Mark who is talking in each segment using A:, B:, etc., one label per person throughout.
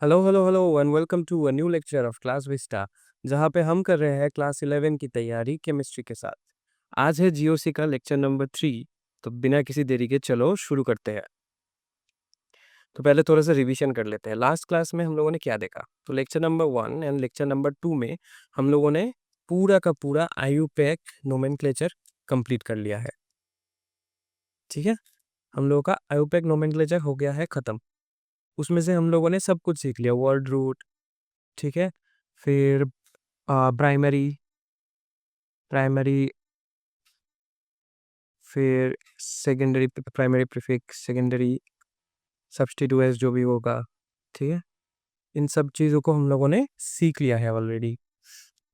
A: Hello hello hello and welcome to a new lecture of Class Vista. जहाँ पे हम कर रहे हैं क्लास 11 की तैयारी केमिस्ट्री के साथ। आज है जीओसी का लेक्चर नंबर 3। तो बिना किसी देरी के चलो शुरू करते हैं। तो पहले थोड़ा सा रिवीजन कर लेते हैं। लास्ट क्लास में हम लोगों ने क्या देखा? तो lecture number 1 and lecture number 2 में हम लोगों ने पूरा का पूरा आईयूपैक नोमेनक्लेचर कंप्लीट कर लिया है। ठीक है, हम लोगों का आईयूपैक नोमेनक्लेचर हो गया है खत्म। उसमें से हम लोगों ने सब कुछ सीख लिया, वर्ड रूट, ठीक है, फिर प्राइमरी प्राइमरी फिर secondary, primary prefix, secondary substituents जो भी होगा, ठीक है, इन सब चीज़ों को हम लोगों ने सीख लिया है ऑलरेडी।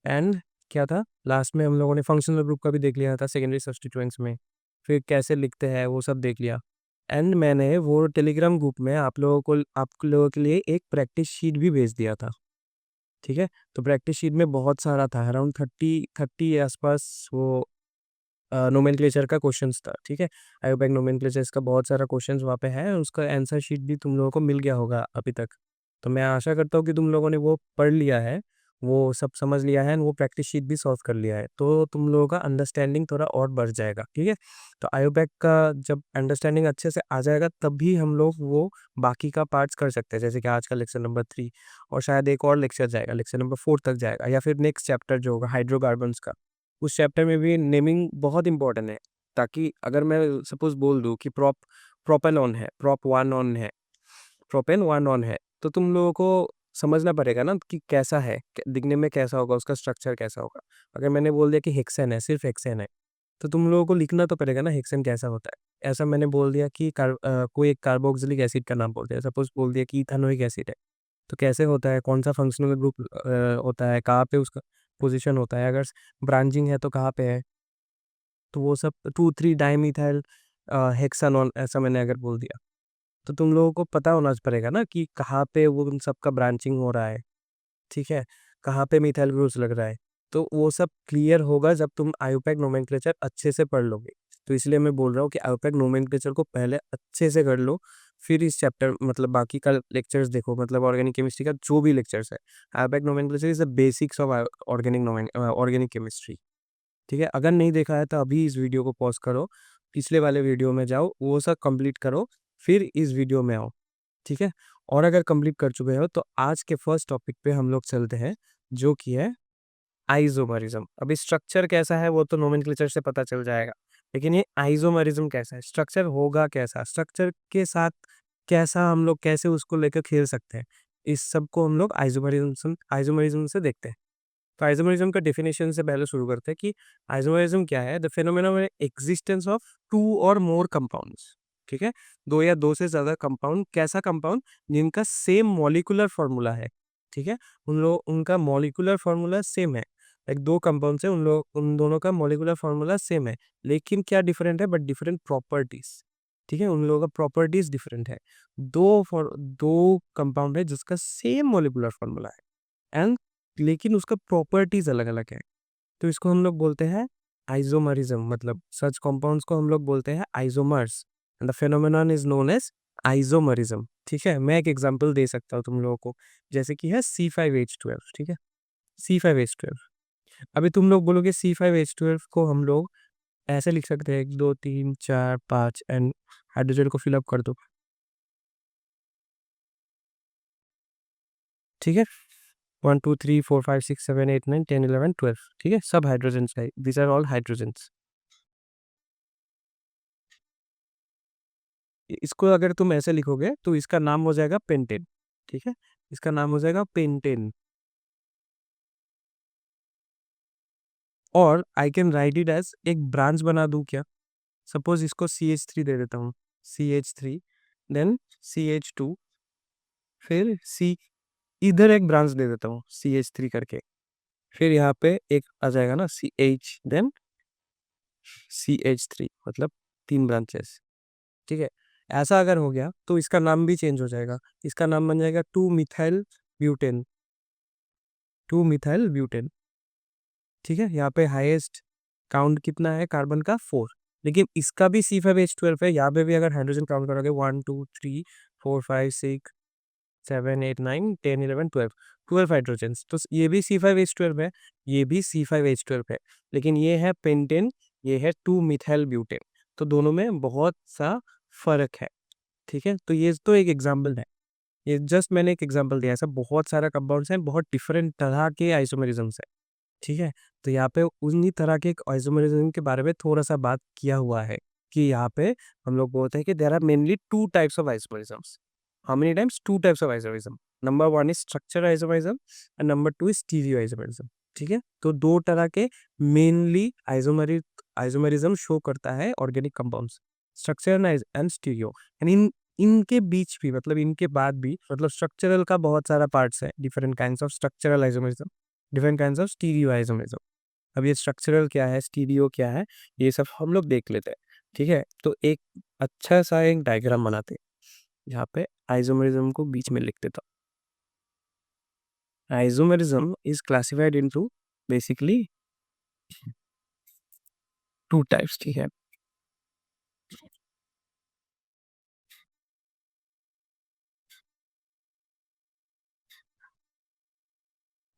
A: एंड क्या था, लास्ट में हम लोगों ने फंक्शनल ग्रुप का भी देख लिया था सेकेंडरी सब्स्टिट्यूएंट्स में, फिर कैसे लिखते हैं वो सब देख लिया। एंड मैंने वो टेलीग्राम ग्रुप में आप लोगों के लिए एक प्रैक्टिस शीट भी भेज दिया था। ठीक है, तो प्रैक्टिस शीट में बहुत सारा था, अराउंड 30 के आसपास वो नोमेनक्लेचर का क्वेश्चंस था। ठीक है, आयोपैक नोमेनक्लेचर का बहुत सारा क्वेश्चंस वहाँ पे है, उसका आंसर शीट भी तुम लोगों को मिल गया होगा अभी तक। तो मैं आशा करता हूँ कि तुम लोगों ने वो पढ़ लिया है, वो सब समझ लिया है, और वो प्रैक्टिस शीट भी सॉल्व कर लिया है, तो तुम लोगों का अंडरस्टैंडिंग थोड़ा और बढ़ जाएगा। ठीक है, तो आयोपैक का जब अंडरस्टैंडिंग अच्छे से आ जाएगा तभी हम लोग वो बाकी का पार्ट्स कर सकते हैं, जैसे कि आज का लेक्चर नंबर 3, और शायद एक और लेक्चर जाएगा, लेक्चर नंबर 4 तक जाएगा, या फिर नेक्स्ट चैप्टर जो होगा हाइड्रोकार्बन्स का, उस चैप्टर में भी नेमिंग बहुत इंपॉर्टेंट है। ताकि अगर मैं सपोज बोल दूं कि प्रोपेन ऑन है, प्रोप वन ऑन है, प्रोपेन वन ऑन है, तो तुम लोगों को समझना पड़ेगा ना कि कैसा है, दिखने में कैसा होगा, उसका स्ट्रक्चर कैसा होगा। अगर मैंने बोल दिया कि हेक्सेन है, सिर्फ हेक्सेन है, तो तुम लोगों को लिखना तो पड़ेगा ना हेक्सेन कैसा होता है। ऐसा मैंने बोल दिया कि कोई एक कार्बोक्सिलिक एसिड का नाम बोल दिया, सपोज बोल दिया कि इथेनोइक एसिड है, तो कैसे होता है, कौन सा फंक्शनल ग्रुप होता है, कहाँ पे उसका पोजीशन होता है, अगर ब्रांचिंग है तो कहाँ पे है, तो वो सब 2,3 डाइमिथाइल हेक्सानॉन, ऐसा मैंने अगर बोल दिया, तो तुम लोगों को पता होना पड़ेगा ना कि कहाँ पे वो उन सब का ब्रांचिंग हो रहा है। ठीक है, कहाँ पे मिथाइल ग्रुप्स लग रहा है, तो वो सब क्लियर होगा जब तुम आयोपैक नोमेनक्लेचर अच्छे से पढ़ लोगे। तो इसलिए मैं बोल रहा हूँ कि आयोपैक नोमेनक्लेचर को पहले अच्छे से कर लो, फिर इस चैप्टर मतलब बाकी का लेक्चर्स देखो, मतलब ऑर्गेनिक केमिस्ट्री का जो भी लेक्चर्स है। IUPAC nomenclature is the basics of organic chemistry. ठीक है, अगर नहीं देखा है तो अभी इस वीडियो को पॉज करो, पिछले वाले वीडियो में जाओ, वो सब कंप्लीट करो, फिर इस वीडियो में आओ। ठीक है, और अगर कंप्लीट कर चुके हो तो आज के फर्स्ट टॉपिक पे हम लोग चलते हैं, जो कि है आइसोमरिज्म। अभी स्ट्रक्चर कैसा है वो तो नोमेनक्लेचर से पता चल जाएगा, लेकिन ये आइसोमरिज्म कैसा है, स्ट्रक्चर होगा कैसा, स्ट्रक्चर के साथ कैसा हम लोग कैसे उसको लेकर खेल सकते हैं, इस सब को हम लोग आइसोमरिज्म से देखते हैं। तो आइसोमरिज्म का डेफिनेशन से पहले शुरू करते हैं कि आइसोमरिज्म क्या है। द फेनोमेना में एग्जिस्टेंस ऑफ टू और मोर कंपाउंड्स। ठीक है, दो या दो से ज्यादा कंपाउंड, कैसा कंपाउंड, जिनका सेम मॉलिक्यूलर फॉर्मूला है। ठीक है, उन लोग उनका मॉलिक्यूलर फॉर्मूला सेम है, लाइक दो कंपाउंड से उन दोनों का मॉलिक्यूलर फॉर्मूला सेम है, लेकिन क्या डिफरेंट है, बट डिफरेंट प्रॉपर्टीज। ठीक है, उन लोगों का प्रॉपर्टीज डिफरेंट है। दो कंपाउंड है जिसका सेम मॉलिक्यूलर फॉर्मूला है, एंड लेकिन उसका प्रॉपर्टीज अलग अलग है, तो इसको हम लोग बोलते हैं आइसोमरिज्म। मतलब सच कंपाउंड्स को हम लोग बोलते हैं isomers, and the phenomenon is known as isomerism. ठीक है, मैं एक एग्जांपल दे सकता हूँ तुम लोगों को, जैसे कि है C5H12। ठीक है, C5H12, अभी तुम लोग बोलोगे C5H12 को हम लोग ऐसे लिख सकते हैं, 1 2 3 4 5 एंड हाइड्रोजन को फिलअप कर दो। ठीक है, 1 2 3 4 5 6 7 8 9 10 11 12, ठीक है, सब हाइड्रोजन है, दीज आर ऑल हाइड्रोजन्स। इसको अगर तुम ऐसे लिखोगे तो इसका नाम हो जाएगा पेंटेन। ठीक है, इसका नाम हो जाएगा पेंटेन, और I can write it as एक ब्रांच बना दूं क्या, सपोज इसको CH3 दे देता हूँ, CH3, देन CH2, फिर C, इधर एक ब्रांच दे देता हूँ CH3 करके, फिर यहाँ पे एक आ जाएगा ना CH, देन CH3, मतलब 3 ब्रांचेस। ठीक है, ऐसा अगर हो गया तो इसका नाम भी चेंज हो जाएगा, इसका नाम बन जाएगा 2 मिथाइल ब्यूटेन, 2 मिथाइल ब्यूटेन। ठीक है, यहाँ पे हाईएस्ट काउंट कितना है कार्बन का, 4, लेकिन इसका भी C5H12 है, यहाँ पे भी अगर हाइड्रोजन काउंट करोगे 1 2 3 4 5 6 7 8 9 10 11 12 12 हाइड्रोजन्स। तो ये भी C5H12 है, ये भी C5H12 है, लेकिन ये है पेंटेन, ये है 2 मिथाइल ब्यूटेन। तो दोनों में बहुत सा फर्क है। ठीक है, तो ये तो एक एग्जाम्पल है, ये जस्ट मैंने एक एग्जांपल दिया। ऐसा बहुत सारा कंपाउंड्स हैं, बहुत डिफरेंट तरह के आइसोमेरिज्म्स है। ठीक है, तो यहाँ पे उन्हीं तरह के आइसोमेरिज्म के बारे में थोड़ा सा बात किया हुआ है कि यहाँ पे हम लोग बोलते हैं कि there are mainly two types of isomerisms. How many times? Two types of isomerism. Number one is structure isomerism and number two is stereo isomerism. ठीक है, तो दो तरह के मेनली आइसोमेरिज्म शो करता है organic compounds, structure and stereo. And इनके बीच भी, मतलब इनके बाद भी, मतलब स्ट्रक्चरल का बहुत सारा पार्ट्स है, different kinds of structural isomerism, different kinds of stereo isomerism. अब ये स्ट्रक्चरल क्या है, स्टीरियो क्या है, ये सब हम लोग देख लेते हैं। ठीक है, तो एक अच्छा सा एक डायग्राम बनाते हैं, यहाँ पे आइसोमेरिज्म को बीच में लिख देता हूँ। Isomerism is classified into basically two types. ठीक है,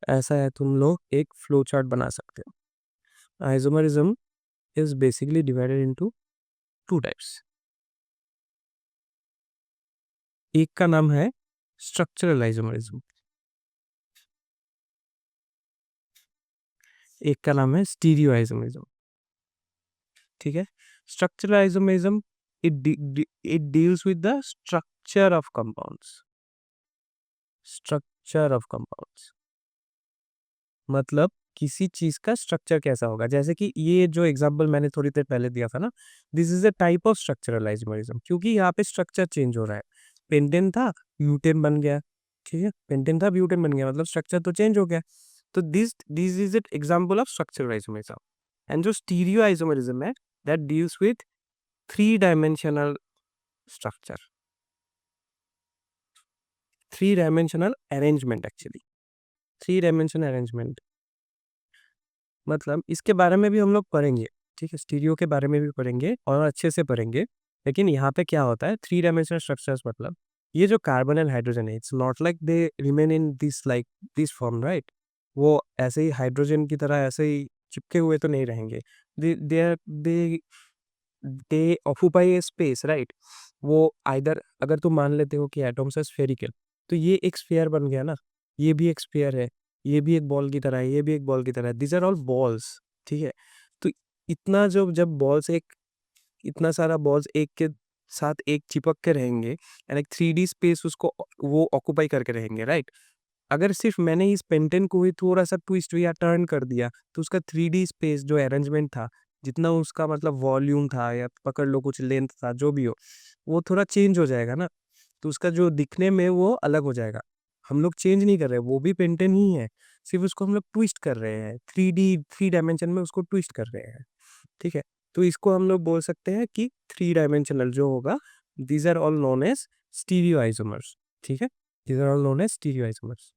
A: ऐसा है, तुम लोग एक फ्लो चार्ट बना सकते हो। Isomerism is basically divided into two types. एक का नाम है स्ट्रक्चरल आइसोमेरिज्म, एक का नाम है स्टीरियो आइसोमेरिज्म। ठीक है, structural isomerism it deals with the structure of compounds. Structure of compounds मतलब किसी चीज का स्ट्रक्चर कैसा होगा। जैसे कि ये जो एग्जांपल मैंने थोड़ी देर पहले दिया था ना, this is a type of structural isomerism, क्योंकि यहाँ पे स्ट्रक्चर चेंज हो रहा है। पेंटेन था, ब्यूटेन बन गया। ठीक है, पेंटेन था, ब्यूटेन बन गया, मतलब स्ट्रक्चर तो चेंज हो गया। तो this is an example of structural isomerism. And जो स्टीरियो आइसोमेरिज्म है, that deals with three dimensional structure, three dimensional arrangement actually, three dimensional arrangement. मतलब इसके बारे में भी हम लोग पढ़ेंगे। ठीक है, स्टीरियो के बारे में भी पढ़ेंगे और अच्छे से पढ़ेंगे। लेकिन यहाँ पे क्या होता है, थ्री डायमेंशनल स्ट्रक्चर्स मतलब ये जो कार्बन एंड हाइड्रोजन है, it's not like they remain in this like this form, right. वो ऐसे ही हाइड्रोजन की तरह ऐसे ही चिपके हुए तो नहीं रहेंगे। They they occupy a space, right. वो आइदर, अगर तुम मान लेते हो कि एटम्स है स्फेरिकल, तो ये एक स्फीयर बन गया ना, ये भी एक स्फीयर है, ये भी एक बॉल की तरह है, ये भी एक बॉल की तरह है, दिस आर ऑल बॉल्स। ठीक है, तो इतना जो जब बॉल्स एक, इतना सारा बॉल्स एक के साथ एक चिपक के रहेंगे एंड एक 3D स्पेस उसको वो ऑक्यूपाई करके रहेंगे, राइट। अगर सिर्फ मैंने इस पेंटेन को ही थोड़ा सा ट्विस्ट या टर्न कर दिया, तो उसका 3D स्पेस जो अरेंजमेंट था, जितना उसका मतलब वॉल्यूम था या पकड़ लो कुछ लेंथ था, जो भी हो, वो थोड़ा चेंज हो जाएगा ना। तो उसका जो दिखने में वो अलग हो जाएगा। हम लोग चेंज नहीं कर रहे, वो भी पेंटेन ही है, सिर्फ उसको हम लोग ट्विस्ट कर रहे हैं, 3 डायमेंशन में उसको ट्विस्ट कर रहे हैं। ठीक है, तो इसको हम लोग बोल सकते हैं कि थ्री डायमेंशनल जो होगा, these are all known as stereo isomers. ठीक है, these are all known as stereo isomers.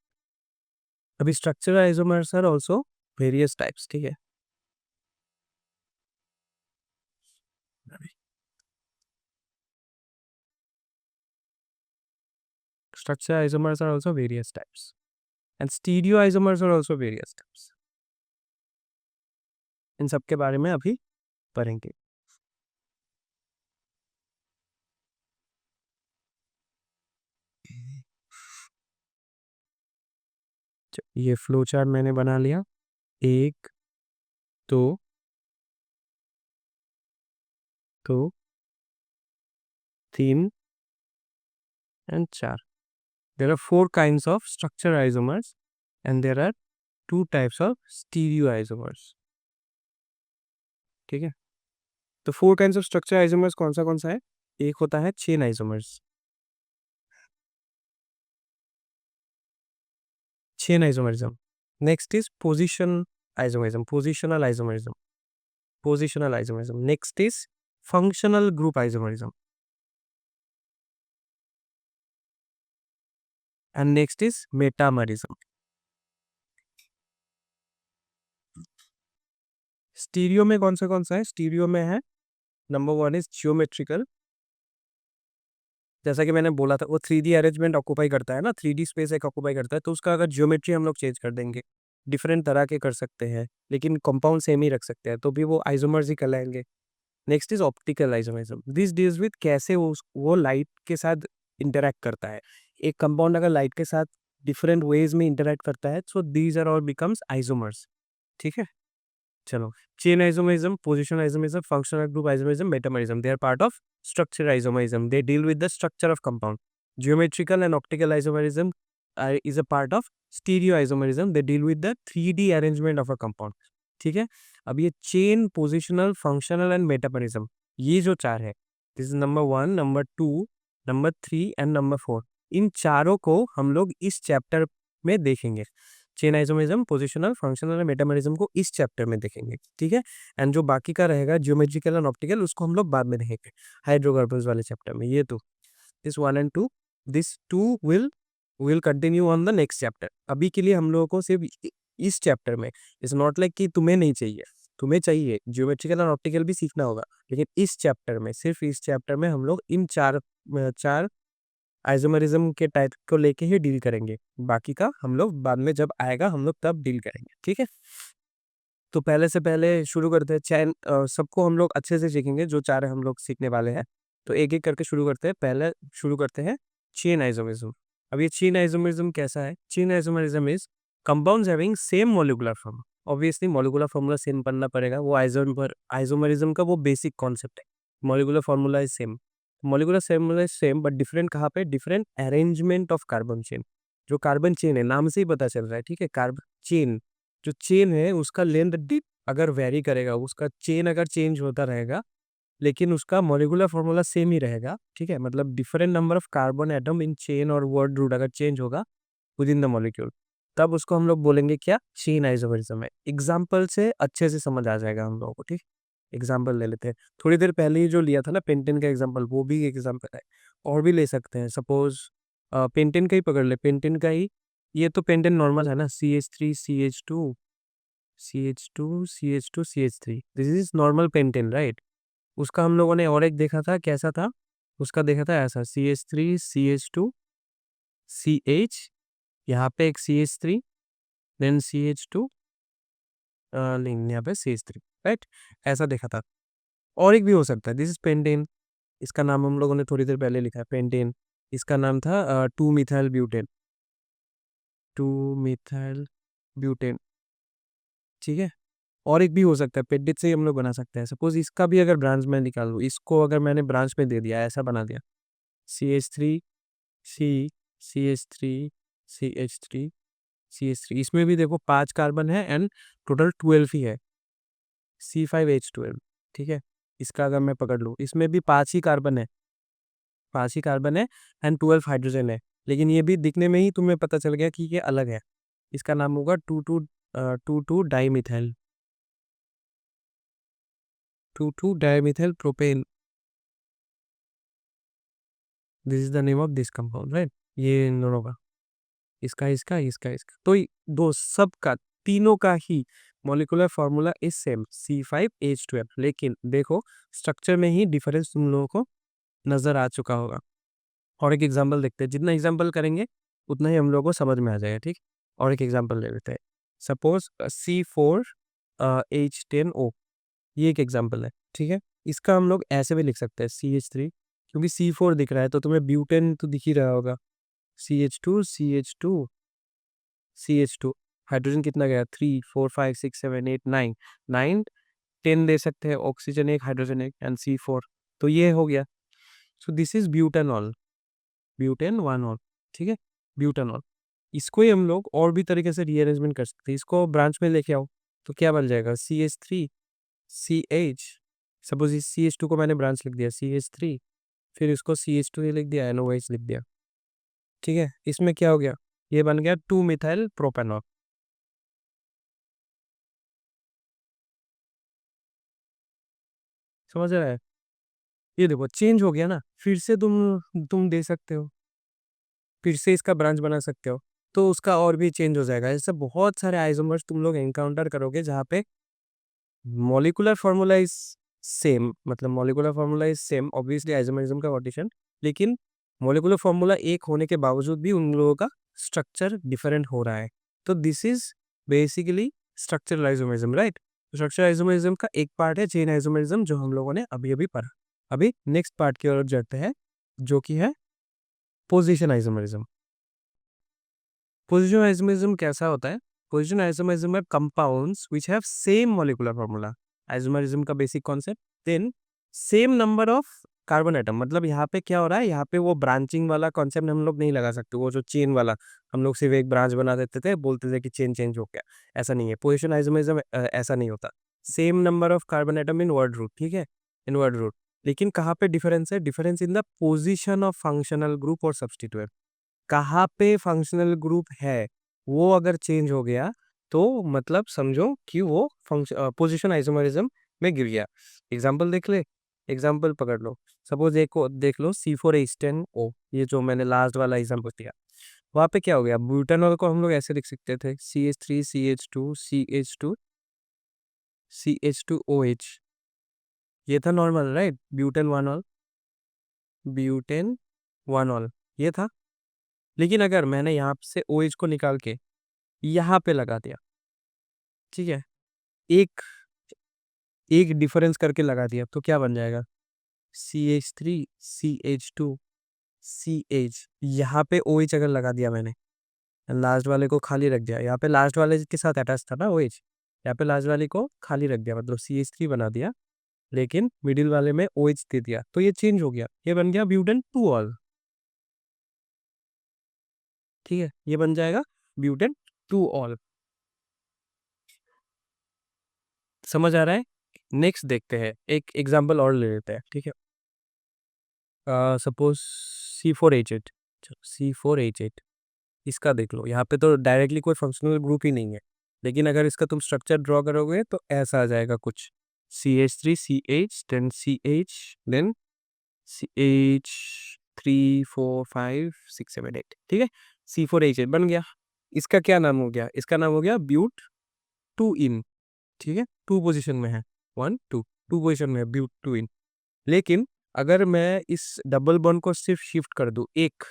A: अभी structural isomers are also various types. ठीक है, structure isomers are also various types and stereoisomers are also various types. इन सब के बारे में अभी पढ़ेंगे। ये फ्लो चार्ट मैंने बना लिया, एक, दो, दो, तीन एंड चार। There are four kinds of structure isomers and there are two types of stereoisomers. ठीक है, तो four kinds of structure isomers कौन सा है? एक होता है chain isomers, chain isomerism. Next is position isomerism, positional isomerism, positional isomerism. Next is functional group isomerism and next is metamerism. Stereo में कौन सा है? स्टीरियो में है, नंबर वन इज जियोमेट्रिकल, जैसा कि मैंने बोला था वो 3D अरेंजमेंट ऑक्यूपाई करता है ना, 3D स्पेस एक ऑक्यूपाई करता है, तो उसका अगर ज्योमेट्री हम लोग चेंज कर देंगे, डिफरेंट तरह के कर सकते हैं, लेकिन कंपाउंड सेम ही रख सकते हैं, तो भी वो आइसोमर्स ही कहलाएंगे। Next is optical isomerism. This deals with कैसे वो लाइट के साथ इंटरेक्ट करता है। एक कंपाउंड अगर लाइट के साथ डिफरेंट वेज में इंटरेक्ट करता है, so these are all becomes isomers. ठीक है, चलो। Chain isomerism, position isomerism, functional group isomerism, metamerism, they are part of structure isomerism. They deal with the structure of compound. Geometrical and optical isomerism is a part of stereoisomerism. They deal with the 3D arrangement of a compound. ठीक है, अब ये chain, positional, functional and metamerism, ये जो चार है, this is number 1, number 2, number 3 and number 4। इन चारों को हम लोग इस चैप्टर में देखेंगे। Chain isomerism, positional, functional and metamerism को इस चैप्टर में देखेंगे। ठीक है, एंड जो बाकी का रहेगा ज्योमेट्रिकल एंड ऑप्टिकल, उसको हम लोग बाद में देखेंगे हाइड्रोकार्बन्स वाले चैप्टर में। ये तो this 1 and 2, this 2 will continue on the next chapter. अभी के लिए हम लोगों को सिर्फ इस चैप्टर में, इट्स नॉट लाइक कि तुम्हें नहीं चाहिए, तुम्हें चाहिए, ज्योमेट्रिकल एंड ऑप्टिकल भी सीखना होगा, लेकिन इस चैप्टर में, सिर्फ इस चैप्टर में हम लोग इन चार आइसोमरिज्म के टाइप को लेके ही डील करेंगे। बाकी का हम लोग बाद में जब आएगा हम लोग तब डील करेंगे। ठीक है, तो पहले से पहले शुरू करते हैं। चैन सबको हम लोग अच्छे से सीखेंगे, जो चार हम लोग सीखने वाले हैं, तो एक एक करके शुरू करते हैं। पहले शुरू करते हैं चेन आइसोमरिज्म। अब ये चेन आइसोमरिज्म कैसा है? Chain isomerism is compounds having same molecular form. Obviously molecular formula same पढ़ना पड़ेगा, वो आइसोमरिज्म का वो बेसिक कॉन्सेप्ट है। Molecular formula is same, molecular formula is same, but different कहाँ पे? Different arrangement of carbon chain. जो कार्बन चेन है, नाम से ही पता चल रहा है, ठीक है, कार्बन चेन, जो चेन है उसका लेंथ डिप अगर वेरी करेगा, उसका चेन अगर चेंज होता रहेगा, लेकिन उसका मॉलिक्यूलर फॉर्मूला सेम ही रहेगा। ठीक है, मतलब different number of carbon atom in chain और वर्ड रूट अगर चेंज होगा विद इन द मॉलिक्यूल, तब उसको हम लोग बोलेंगे क्या? चेन आइसोमरिज्म है। एग्जाम्पल से अच्छे से समझ आ जाएगा हम लोगों को। ठीक, एग्जाम्पल ले लेते हैं। थोड़ी देर पहले ही जो लिया था ना पेंटेन का एग्जाम्पल, वो भी एग्जाम्पल है, और भी ले सकते हैं। सपोज पेंटेन का ही पकड़ ले, पेंटेन का ही, ये तो पेंटेन नॉर्मल है ना, CH3 CH2 CH2 CH2 CH3, this is normal pentane, right? उसका हम लोगों ने और एक देखा था, कैसा था? उसका देखा था ऐसा, CH3 CH2 CH, यहाँ पे एक CH3, देन CH2, नहीं यहाँ पे CH3, राइट? ऐसा देखा था। और एक भी हो सकता है, दिस इज पेंटेन। इसका नाम हम लोगों ने थोड़ी देर पहले लिखा है, पेंटेन। इसका नाम था 2-मिथाइल ब्यूटेन, 2-मिथाइल ब्यूटेन। ठीक है, और एक भी हो सकता है, पेडिट से ही हम लोग बना सकते हैं। सपोज इसका भी अगर ब्रांच में निकाल लूँ, इसको अगर मैंने ब्रांच में दे दिया, ऐसा बना दिया, CH3 C CH3 CH3 CH3, इसमें भी देखो 5 कार्बन है एंड टोटल 12 ही है, C5H12। ठीक है, इसका अगर मैं पकड़ लूँ, इसमें भी 5 ही कार्बन है, 5 ही कार्बन है एंड 12 हाइड्रोजन है, लेकिन ये भी दिखने में ही तुम्हें पता चल गया कि ये अलग है। इसका नाम होगा 2,2 dimethyl, 2,2 dimethyl propane. This is the name of this compound, right? ये इन दोनों का, इसका तो दो सबका, तीनों का ही molecular formula is same, C5H12, लेकिन देखो स्ट्रक्चर में ही डिफरेंस तुम लोगों को नजर आ चुका होगा। और एक एग्जांपल देखते हैं, जितना एग्जांपल करेंगे उतना ही हम लोगों को समझ में आ जाएगा। ठीक, और एक एग्जांपल ले लेते हैं। सपोज C4H10O, ये एक एग्जांपल है। ठीक है, इसका हम लोग ऐसे भी लिख सकते हैं, CH3, क्योंकि C4 दिख रहा है तो तुम्हें ब्यूटेन तो दिख ही रहा होगा, CH2 CH2 CH2, हाइड्रोजन कितना गया? 3 4 5 6 7 8 9, 9 10 दे सकते हैं, ऑक्सीजन एक, हाइड्रोजन एक, एंड C4, तो ये हो गया। So this is butanol, butane 1 all. ठीक है, ब्यूटेनॉल। इसको ही हम लोग और भी तरीके से रीअरेंजमेंट कर सकते हैं। इसको ब्रांच में लेके आओ तो क्या बन जाएगा? CH3 CH, सपोज इस CH2 को मैंने ब्रांच लिख दिया, CH3, फिर इसको CH2 ही लिख दिया, NOH लिख दिया। ठीक है, इसमें क्या हो गया? ये बन गया 2-मिथाइल प्रोपेनॉल। समझ रहा है? ये देखो चेंज हो गया ना, फिर से तुम दे सकते हो, फिर से इसका ब्रांच बना सकते हो, तो उसका और भी चेंज हो जाएगा। ऐसे बहुत सारे आइसोमर्स तुम लोग एनकाउंटर करोगे जहाँ पे मॉलिक्यूलर फार्मूला इज सेम, मतलब molecular formula is same, obviously isomerism का कंडीशन, लेकिन मोलिकुलर फॉर्मूला एक होने के बावजूद भी उन लोगों का स्ट्रक्चर डिफरेंट हो रहा है। तो this is basically structural isomerism, right. Structural isomerism का एक पार्ट है चेन आइसोमेरिज्म, जो हम लोगों ने अभी अभी पढ़ा। अभी नेक्स्ट पार्ट की ओर जाते हैं, जो कि है पोजीशन आइसोमेरिज्म। पोजीशन आइसोमेरिज्म कैसा होता है? पोजीशन आइसोमेरिज्म में compounds which have same molecular formula, isomerism का basic concept, then same number of carbon atom. मतलब यहाँ पे क्या हो रहा है, यहाँ पे वो ब्रांचिंग वाला कॉन्सेप्ट हम लोग नहीं लगा सकते, वो जो चेन वाला हम लोग सिर्फ एक ब्रांच बना देते थे, बोलते थे कि चेन चेंज हो गया, ऐसा नहीं है। पोजीशन आइसोमेरिज्म ऐसा नहीं होता। Same number of carbon atom in word root, ठीक है, इन वर्ड रूट। लेकिन कहाँ पे डिफरेंस है? Difference in the position of functional group और सब्सटीट्यूएंट। कहाँ पे फंक्शनल ग्रुप है वो अगर चेंज हो गया तो मतलब समझो कि वो पोजीशन आइसोमरिज्म में गिर गया। एग्जांपल देख ले, एग्जांपल पकड़ लो। सपोज एक को देख लो C4H10O, ये जो मैंने लास्ट वाला एग्जांपल दिया, वहाँ पे क्या हो गया? ब्यूटानॉल को हम लोग ऐसे लिख सकते थे CH3CH2CH2OH, ये था normal, right. Butane one all, butane one all, ये था। लेकिन अगर मैंने यहाँ से OH को निकाल के यहाँ पे लगा दिया, ठीक है, एक एक डिफरेंस करके लगा दिया, तो क्या बन जाएगा? CH3CH2CH, यहाँ पे OH अगर लगा दिया मैंने, लास्ट वाले को खाली रख दिया, यहाँ पे लास्ट वाले के साथ अटैच था ना OH, यहाँ पे लास्ट वाले को खाली रख दिया, मतलब CH3 बना दिया, लेकिन मिडिल वाले में OH दे दिया, तो ये चेंज हो गया, ये बन गया ब्यूटेन टू ऑल, ठीक है, ये बन जाएगा ब्यूटेन टू ऑल। समझ आ रहा है? नेक्स्ट देखते हैं, एक एग्जांपल और ले लेते हैं, ठीक है। सपोज C4H8, C4H8, इसका देख लो। यहाँ पे तो डायरेक्टली कोई फंक्शनल ग्रुप ही नहीं है, लेकिन अगर इसका तुम स्ट्रक्चर ड्रॉ करोगे तो ऐसा आ जाएगा कुछ, CH3CH, then CH, then CH3 4 5 6 7 8, ठीक है। C4H8 बन गया। इसका क्या नाम हो गया? इसका नाम हो गया ब्यूट टू इन, ठीक है, टू पोजिशन में है, 1 2, टू पोजिशन में है ब्यूट टू इन। लेकिन अगर मैं इस डबल बॉन्ड को सिर्फ शिफ्ट कर दूं एक,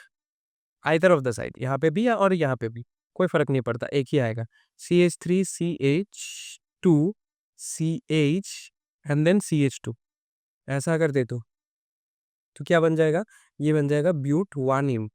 A: आइदर ऑफ द साइड, यहाँ पे भी या और यहाँ पे भी, कोई फर्क नहीं पड़ता, एक ही आएगा, CH3CH2CH एंड देन CH2, ऐसा अगर दे दो तो क्या बन जाएगा? ये बन जाएगा ब्यूट वन इम,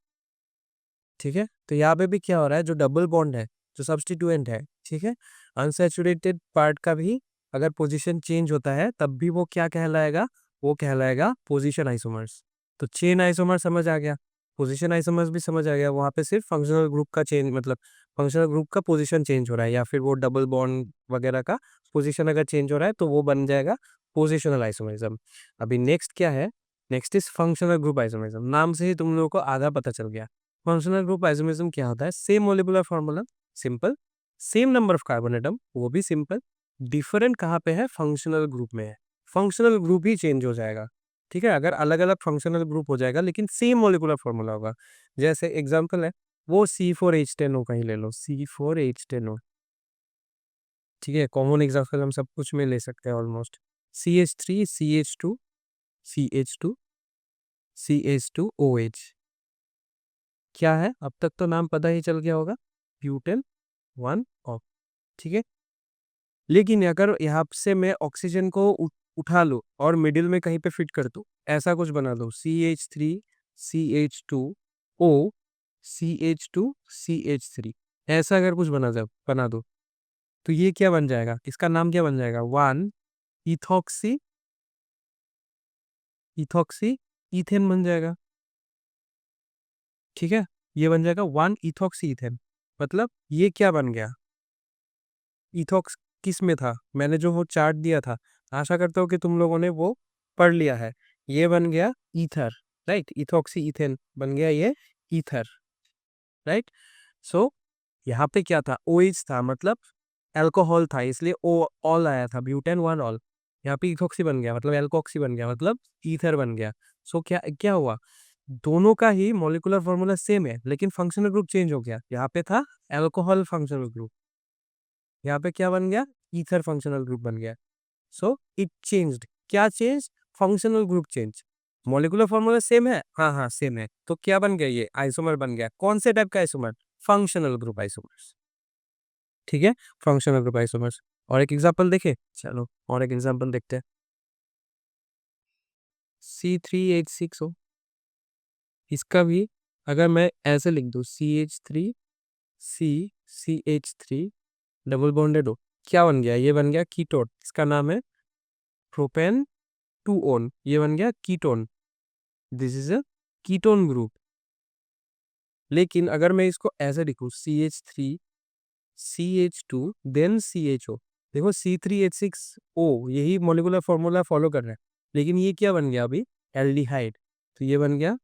A: ठीक है। तो यहाँ पे भी क्या हो रहा है, जो डबल बॉन्ड है, जो सब्स्टिट्यूएंट है, ठीक है, अनसैचुरेटेड पार्ट का भी अगर पोजीशन चेंज होता है तब भी वो क्या कहलाएगा? वो कहलाएगा पोजीशन आइसोमर्स। तो चेन आइसोमर समझ आ गया, पोजीशन आइसोमर्स भी समझ आ गया। वहाँ पे सिर्फ फंक्शनल ग्रुप का चेंज, मतलब फंक्शनल ग्रुप का पोजीशन चेंज हो रहा है, या फिर वो डबल बॉन्ड वगैरह का पोजीशन अगर चेंज हो रहा है तो वो बन जाएगा पोजिशनल आइसोमरिज्म। अभी नेक्स्ट क्या है? Next is functional group isomerism. नाम से ही तुम लोगों को आधा पता चल गया। फंक्शनल ग्रुप आइसोमरिज्म क्या होता है? Same molecular formula, simple, same number of carbon atom, वो भी सिंपल, डिफरेंट कहाँ पे है? फंक्शनल ग्रुप में है। फंक्शनल ग्रुप ही चेंज हो जाएगा, ठीक है। अगर अलग अलग फंक्शनल ग्रुप हो जाएगा लेकिन सेम मोलिकुलर फार्मूला होगा। जैसे एग्जांपल है वो C4H10O का ही ले लो, C4H10O, ठीक है, कॉमन एग्जांपल हम सब कुछ में ले सकते हैं ऑलमोस्ट। CH3CH2CH2CH2OH, क्या है? अब तक तो नाम पता ही चल गया होगा, ब्यूटेन वन ऑफ, ठीक है। लेकिन अगर यहाँ से मैं ऑक्सीजन को उठा लूँ और मिडिल में कहीं पे फिट कर दूँ, ऐसा कुछ बना दो, CH3CH2O CH2CH3, ऐसा अगर कुछ बना दो, तो ये क्या बन जाएगा? इसका नाम क्या बन जाएगा? वन इथॉक्सी, इथॉक्सी इथेन बन जाएगा, ठीक है। ये बन जाएगा वन इथॉक्सी इथेन। मतलब ये क्या बन गया? इथॉक्स किस में था? मैंने जो वो चार्ट दिया था, आशा करता हूँ कि तुम लोगों ने वो पढ़ लिया है। ये बन गया ईथर, राइट, इथॉक्सी इथेन बन गया ये ईथर, राइट। सो यहाँ पे क्या था? OH था, मतलब अल्कोहल था, इसलिए ओ ऑल आया था, ब्यूटेन वन ऑल। यहाँ पे इथॉक्सी बन गया, मतलब एल्कोक्सी बन गया, मतलब ईथर बन गया। सो क्या क्या हुआ? दोनों का ही मॉलिक्यूलर फॉर्मूला सेम है, लेकिन फंक्शनल ग्रुप चेंज हो गया। यहाँ पे था अल्कोहल फंक्शनल ग्रुप, यहाँ पे क्या बन गया? ईथर फंक्शनल ग्रुप बन गया। सो इट चेंज्ड, क्या change? Functional group change. Molecular formula same है, हाँ हाँ सेम है, तो क्या बन गया, ये आइसोमर बन गया। कौन से टाइप का आइसोमर? फंक्शनल ग्रुप आइसोमर्स, ठीक है, फंक्शनल ग्रुप आइसोमर्स। और एक एग्जांपल देखे, चलो और एक एग्जांपल देखते हैं। C3H6O, इसका भी अगर मैं ऐसे लिख दूं CH3C CH3 डबल बॉन्डेड हो, क्या बन गया, ये बन गया कीटोन, इसका नाम है प्रोपेन 2 ओन, ये बन गया ketone, this is a ketone group. लेकिन अगर मैं इसको ऐसे लिखूं CH3CH2 देन CHO, देखो C3H6O यही मोलिकुलर फॉर्मूला फॉलो कर रहा है, लेकिन ये क्या बन गया अभी, एल्डिहाइड, तो ये बन गया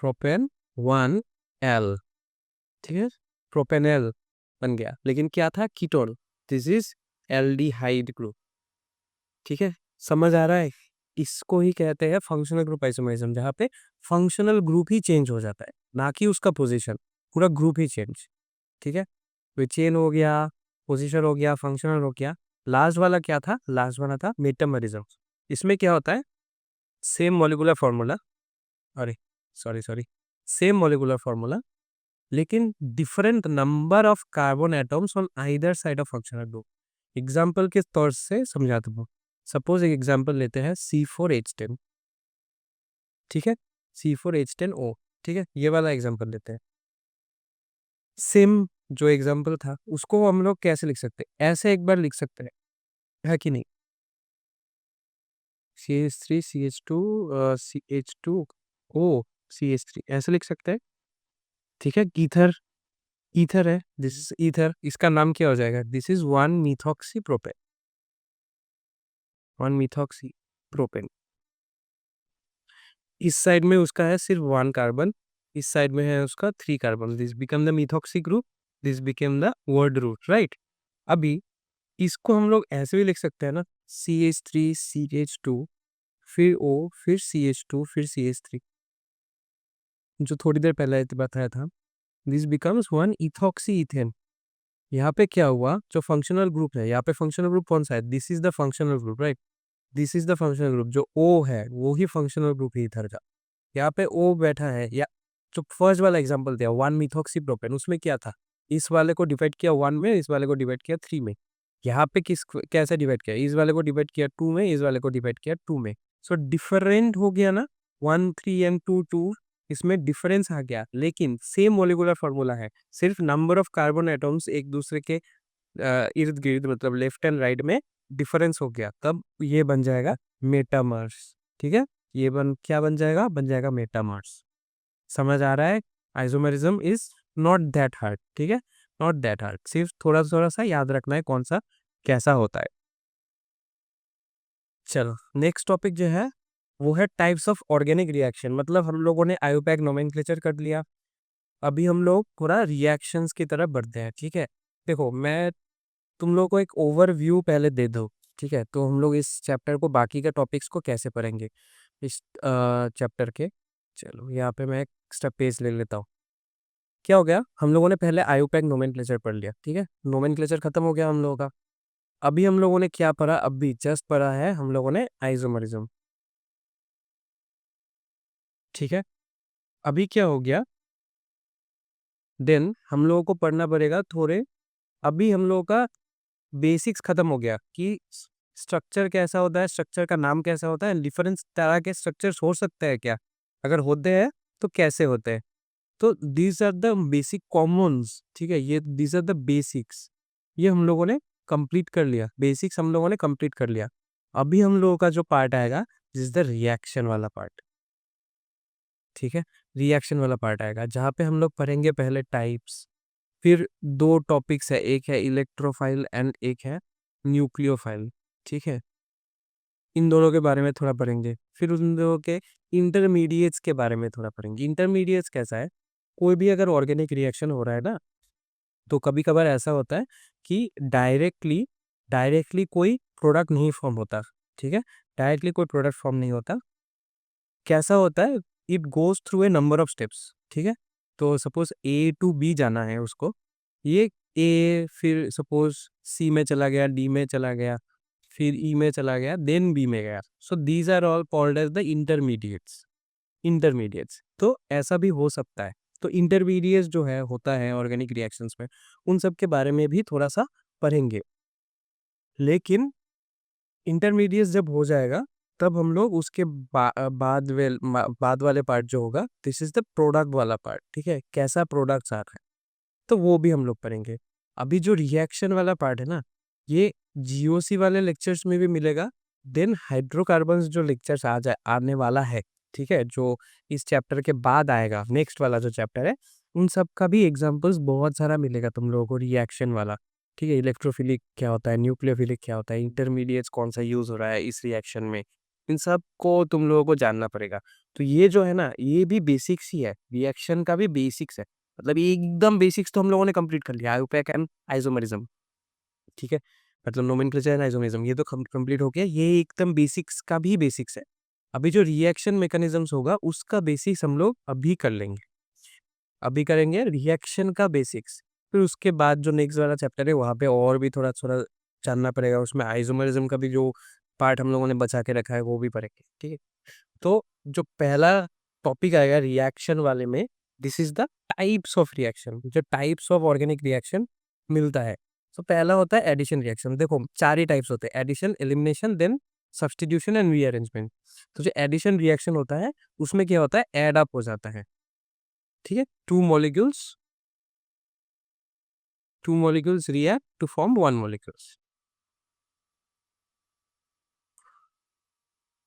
A: प्रोपेन 1L, ठीक है, प्रोपेनल बन गया, लेकिन क्या था, ketone, this is aldehyde group, ठीक है, समझ आ रहा है। इसको ही कहते हैं फंक्शनल ग्रुप आइसोमरिज्म, जहाँ पे फंक्शनल ग्रुप ही चेंज हो जाता है, ना कि उसका पोजीशन, पूरा ग्रुप ही चेंज, ठीक है, तो चेन हो गया, पोजीशन हो गया, फंक्शनल हो गया। लास्ट वाला क्या था, लास्ट वाला था मेटामरिज्म। इसमें क्या होता है, सेम मॉलिक्यूलर फॉर्मूला, अरे sorry sorry, same molecular formula, लेकिन different number of carbon atoms on either side of functional group. Example के तौर से समझाता हूँ। सपोज एक एग्जाम्पल लेते हैं C4H10, ठीक है, C4H10O, ठीक है, ये वाला एग्जाम्पल लेते हैं। सेम जो एग्जाम्पल था उसको हम लोग कैसे लिख सकते हैं, ऐसे एक बार लिख सकते हैं, है कि नहीं, CH3 CH2 CH2O CH3 ऐसे लिख सकते हैं, ठीक है। ईथर, ईथर है, दिस इज ईथर, इसका नाम क्या हो जाएगा, this is 1 methoxy propane, 1 methoxy propane. इस साइड में उसका है सिर्फ 1 कार्बन, इस साइड में है उसका 3 carbon, this become the methoxy group, this become the word root, right. अभी इसको हम लोग ऐसे भी लिख सकते हैं ना, CH3 CH2 फिर O फिर CH2 फिर CH3, जो थोड़ी देर पहले बताया था, दिस बिकम्स 1 इथॉक्सी इथेन। यहाँ पे क्या हुआ, जो फंक्शनल ग्रुप है, यहाँ पे फंक्शनल ग्रुप कौन सा है, this is the functional group, right, this is the functional group, जो O है वो ही फंक्शनल ग्रुप ही इधर का, यहाँ पे O बैठा है, या जो फर्स्ट वाला एग्जांपल दिया 1 मिथॉक्सी प्रोपेन, उसमें क्या था, इस वाले को डिवाइड किया 1 में, इस वाले को डिवाइड किया 3 में। यहाँ पे किस कैसे डिवाइड किया, इस वाले को डिवाइड किया 2 में, इस वाले को डिवाइड किया 2 में, सो डिफरेंट हो गया ना, 1 3 एंड 2 2, इसमें डिफरेंस आ गया, लेकिन सेम मोलिकुलर फॉर्मूला है, सिर्फ नंबर ऑफ कार्बन एटम्स एक दूसरे के इर्द गिर्द, मतलब लेफ्ट एंड राइट में डिफरेंस हो गया, तब ये बन जाएगा मेटामर्स, ठीक है, ये क्या बन जाएगा, बन जाएगा मेटामर्स। समझ आ रहा है, isomerism is not that hard, ठीक है, नॉट दैट हार्ड, सिर्फ थोड़ा थोड़ा सा याद रखना है कौन सा कैसा होता है। चलो नेक्स्ट टॉपिक जो है वो है टाइप्स ऑफ ऑर्गेनिक रिएक्शन, मतलब हम लोगों ने आयोपैक नोमेनक्लेचर कर लिया, अभी हम लोग थोड़ा रिएक्शंस की तरफ बढ़ते हैं, ठीक है। देखो मैं तुम लोग को एक ओवरव्यू पहले दे दो, ठीक है, तो हम लोग इस चैप्टर को, बाकी के टॉपिक्स को कैसे पढ़ेंगे इस चैप्टर के। चलो यहाँ पे मैं एक एक्स्ट्रा पेज ले लेता हूँ। क्या हो गया, हम लोगों ने पहले आयोपैक नोमेनक्लेचर पढ़ लिया, ठीक है, नोमेनक्लेचर खत्म हो गया हम लोगों का। अभी हम लोगों ने क्या पढ़ा, अभी जस्ट पढ़ा है हम लोगों ने आइसोमरिज्म, ठीक है। अभी क्या हो गया, देन हम लोगों को पढ़ना पड़ेगा थोड़े, अभी हम लोगों का बेसिक्स खत्म हो गया कि स्ट्रक्चर कैसा होता है, स्ट्रक्चर का नाम कैसा होता है, डिफरेंस तरह के स्ट्रक्चर्स हो सकते हैं क्या, अगर होते हैं तो कैसे होते हैं, तो these are the basic commons, ठीक है, ये दीज आर द बेसिक्स, ये हम लोगों ने कंप्लीट कर लिया, बेसिक्स हम लोगों ने कंप्लीट कर लिया। अभी हम लोगों का जो पार्ट आएगा, दिस इज द रिएक्शन वाला पार्ट, ठीक है, रिएक्शन वाला पार्ट आएगा, जहाँ पे हम लोग पढ़ेंगे पहले टाइप्स, फिर दो टॉपिक्स है, एक है इलेक्ट्रोफाइल एंड एक है न्यूक्लियोफाइल, ठीक है, इन दोनों के बारे में थोड़ा पढ़ेंगे, फिर उन दोनों के इंटरमीडिएट्स के बारे में थोड़ा पढ़ेंगे। इंटरमीडिएट्स कैसा है, कोई भी अगर ऑर्गेनिक रिएक्शन हो रहा है ना, तो कभी कभार ऐसा होता है कि डायरेक्टली डायरेक्टली कोई प्रोडक्ट नहीं फॉर्म होता, ठीक है, डायरेक्टली कोई प्रोडक्ट फॉर्म नहीं होता, कैसा होता है, it goes through a number of steps, ठीक है, तो सपोज A टू B जाना है उसको, ये A फिर सपोज C में चला गया, D में चला गया, फिर E में चला गया, देन B में गया, so these are all called as the intermediates, intermediates. तो ऐसा भी हो सकता है। तो इंटरमीडिएट्स जो है होता है ऑर्गेनिक रिएक्शंस में, उन सब के बारे में भी थोड़ा सा पढ़ेंगे। लेकिन इंटरमीडिएट्स जब हो जाएगा तब हम लोग उसके बाद वाले पार्ट जो होगा, दिस इज द प्रोडक्ट वाला पार्ट, ठीक है, कैसा प्रोडक्ट्स आ रहा है, तो वो भी हम लोग पढ़ेंगे। अभी जो रिएक्शन वाला पार्ट है ना, ये जीओसी वाले लेक्चर्स में भी मिलेगा। देन हाइड्रोकार्बन्स जो लेक्चर्स आने वाला है, ठीक है, जो इस चैप्टर के बाद आएगा, नेक्स्ट वाला जो चैप्टर है, उन सब का भी एग्जांपल्स बहुत सारा मिलेगा तुम लोगों को रिएक्शन वाला। ठीक है, इलेक्ट्रोफिलिक क्या होता है, न्यूक्लियोफिलिक क्या होता है, इंटरमीडिएट्स कौन सा यूज हो रहा है इस रिएक्शन में, इन सब को तुम लोगों को जानना पड़ेगा। तो ये जो है ना, ये भी बेसिक्स ही है, रिएक्शन का भी बेसिक्स है। मतलब ये एकदम बेसिक्स तो हम लोगों ने कंप्लीट कर लिया, आईयूपैक एंड आइसोमेरिज्म, ठीक है, मतलब नोमेनक्लेचर एंड आइसोमेरिज्म, ये तो कंप्लीट हो गया, ये एकदम बेसिक्स का भी बेसिक्स है। अभी जो रिएक्शन मैकेनिज्म्स होगा उसका बेसिक्स हम लोग अभी कर लेंगे, अभी करेंगे रिएक्शन का बेसिक्स। फिर उसके बाद जो नेक्स्ट वाला चैप्टर है वहाँ पे और भी थोड़ा थोड़ा जानना पड़ेगा, उसमें आइसोमेरिज्म का भी जो पार्ट हम लोगों ने बचा के रखा है वो भी पढ़ेंगे, ठीक है। तो जो पहला टॉपिक आएगा रिएक्शन वाले में, this is the types of reaction, जो टाइप्स ऑफ ऑर्गेनिक रिएक्शन मिलता है। तो पहला होता है एडिशन रिएक्शन। देखो 4 ही टाइप्स होते हैं, addition, elimination, then substitution and rearrangement. तो जो एडिशन रिएक्शन होता है उसमें क्या होता है, एड अप हो जाता है, ठीक है, two molecules react to form one molecules,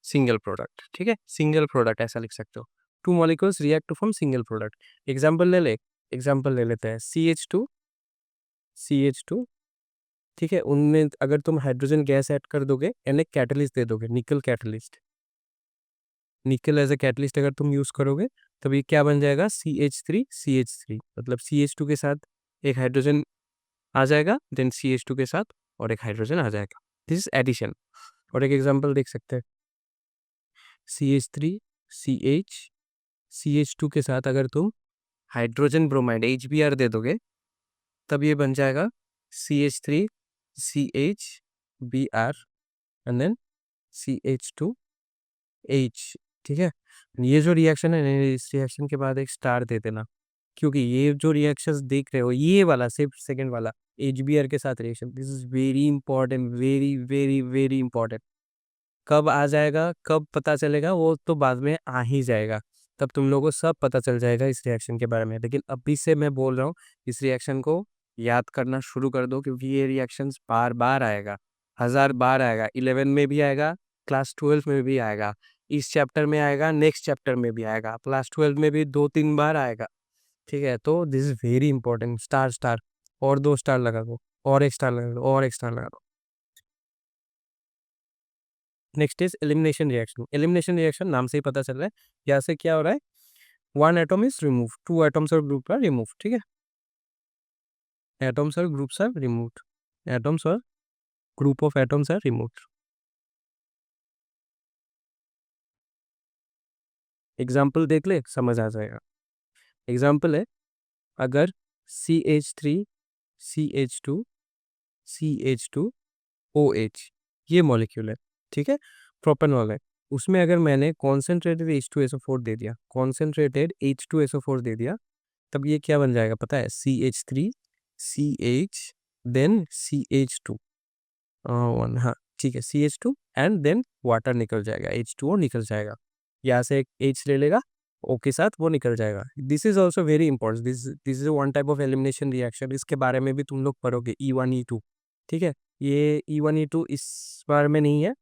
A: single product, ठीक है, सिंगल प्रोडक्ट ऐसा लिख सकते हो, two molecules react to form single product. Example ले लेते हैं, CH2, ठीक है, उनमें अगर तुम हाइड्रोजन गैस ऐड कर दोगे एंड एक कैटलिस्ट दे दोगे, निकल कैटलिस्ट, निकल एज ए कैटलिस्ट अगर तुम यूज करोगे, तब ये क्या बन जाएगा, CH3, मतलब CH2 के साथ एक हाइड्रोजन आ जाएगा, देन CH2 के साथ और एक हाइड्रोजन आ जाएगा, दिस इज एडिशन। और एक एग्जांपल देख सकते हैं, CH3, CH2 के साथ अगर तुम हाइड्रोजन ब्रोमाइड HBr दे दोगे, तब ये बन जाएगा CH3CHBr एंड देन CH2H, ठीक है। ये जो रिएक्शन है, इस रिएक्शन के बाद एक स्टार दे देना, क्योंकि ये जो रिएक्शंस देख रहे हो, ये वाला सिर्फ सेकंड वाला HBr के साथ reaction, this is very important, very very very important. कब आ जाएगा, कब पता चलेगा, वो तो बाद में आ ही जाएगा, तब तुम लोगों को सब पता चल जाएगा इस रिएक्शन के बारे में। लेकिन अभी से मैं बोल रहा हूँ, इस रिएक्शन को याद करना शुरू कर दो, क्योंकि ये रिएक्शंस बार बार आएगा, 1000 बार आएगा, 11 में भी आएगा, क्लास 12 में भी आएगा, इस चैप्टर में आएगा, नेक्स्ट चैप्टर में भी आएगा, क्लास 12 में भी 2-3 बार आएगा, ठीक है। तो this is very important, star star, और 2 स्टार लगा दो, और एक स्टार लगा दो, और एक स्टार लगा दो। Next is elimination reaction. Elimination reaction नाम से ही पता चल रहा है, यहाँ से क्या हो रहा है, one atom is remove, two atoms और ग्रुप आर रिमूव, ठीक है, एटम्स और ग्रुप्स आर रिमूव्ड, एटम्स और group of atoms are removed. Example देख ले, समझ आ जाएगा। एग्जाम्पल है, अगर CH3, CH2, CH2OH, ये मॉलिक्यूल है, ठीक है, प्रोपेनॉल है, उसमें अगर मैंने कॉन्सेंट्रेटेड H2SO4 दे दिया, कॉन्सेंट्रेटेड H2SO4 दे दिया, तब ये क्या बन जाएगा पता है, CH3CH देन CH2 वन, हाँ ठीक है, CH2 एंड देन वाटर निकल जाएगा, H2O निकल जाएगा, यहाँ से एक H ले लेगा, O के साथ वो निकल जाएगा। This is also very important, this is one type of elimination reaction, इसके बारे में भी तुम लोग पढ़ोगे, E1 E2, ठीक है। ये E1 E2 इस बार में नहीं है,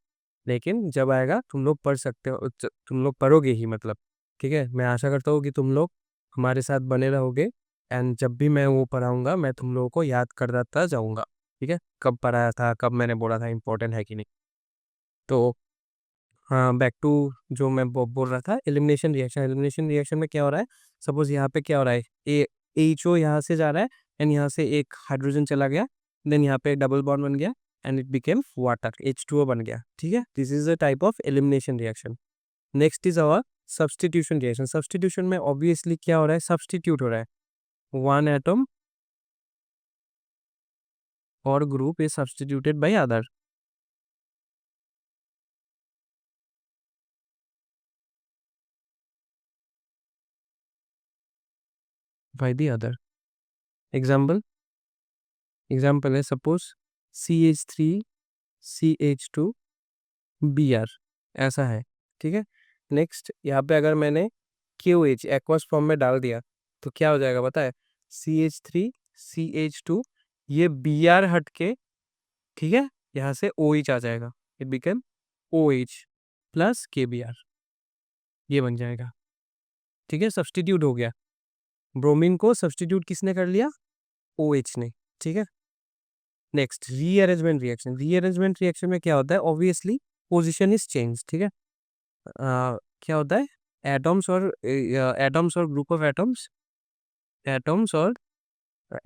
A: लेकिन जब आएगा तुम लोग पढ़ सकते हो, तुम लोग पढ़ोगे ही मतलब, ठीक है। मैं आशा करता हूँ कि तुम लोग हमारे साथ बने रहोगे, एंड जब भी मैं वो पढ़ाऊंगा मैं तुम लोगों को याद करता जाऊंगा, ठीक है, कब पढ़ाया था, कब मैंने बोला था, इंपॉर्टेंट है कि नहीं। तो हाँ, बैक टू जो मैं बोल रहा था, एलिमिनेशन रिएक्शन। एलिमिनेशन रिएक्शन में क्या हो रहा है, सपोज यहाँ पे क्या हो रहा है, ए HO यहाँ से जा रहा है, एंड यहाँ से एक हाइड्रोजन चला गया, देन यहाँ पे डबल बॉन्ड बन गया, and it became water, H2O बन गया, ठीक है। This is a type of elimination reaction. Next is our substitution reaction. Substitution में ऑब्वियसली क्या हो रहा है, सब्स्टिट्यूट हो रहा है, वन एटम और group is substituted by other, by the other. Example है सपोज CH3CH2Br ऐसा है, ठीक है। नेक्स्ट यहाँ पे अगर मैंने KOH एक्वस फॉर्म में डाल दिया तो क्या हो जाएगा पता है, CH3CH2 ये Br हट के, ठीक है, यहाँ से OH आ जाएगा, it become OH plus KBr, ये बन जाएगा, ठीक है। सब्सटीट्यूट हो गया, ब्रोमीन को सब्सटीट्यूट किसने कर लिया, OH ने, ठीक है। Next rearrangement reaction. Rearrangement reaction में क्या होता है, ऑब्वियसली पोजीशन इज चेंज, ठीक है। क्या होता है, एटम्स और ग्रुप ऑफ एटम्स, एटम्स और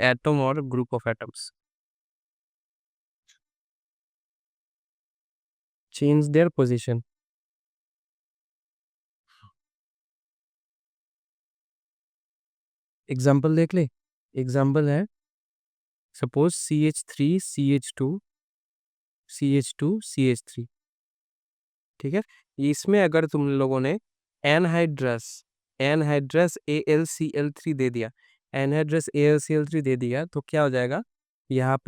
A: एटम और group of atoms change their position. Example देख ले, एग्जाम्पल है सपोज CH3CH2CH2CH3, ठीक है। इसमें अगर तुम लोगों ने एनहाइड्रस एनहाइड्रस AlCl3 दे दिया, एनहाइड्रस AlCl3 दे दिया तो क्या हो जाएगा, यहाँ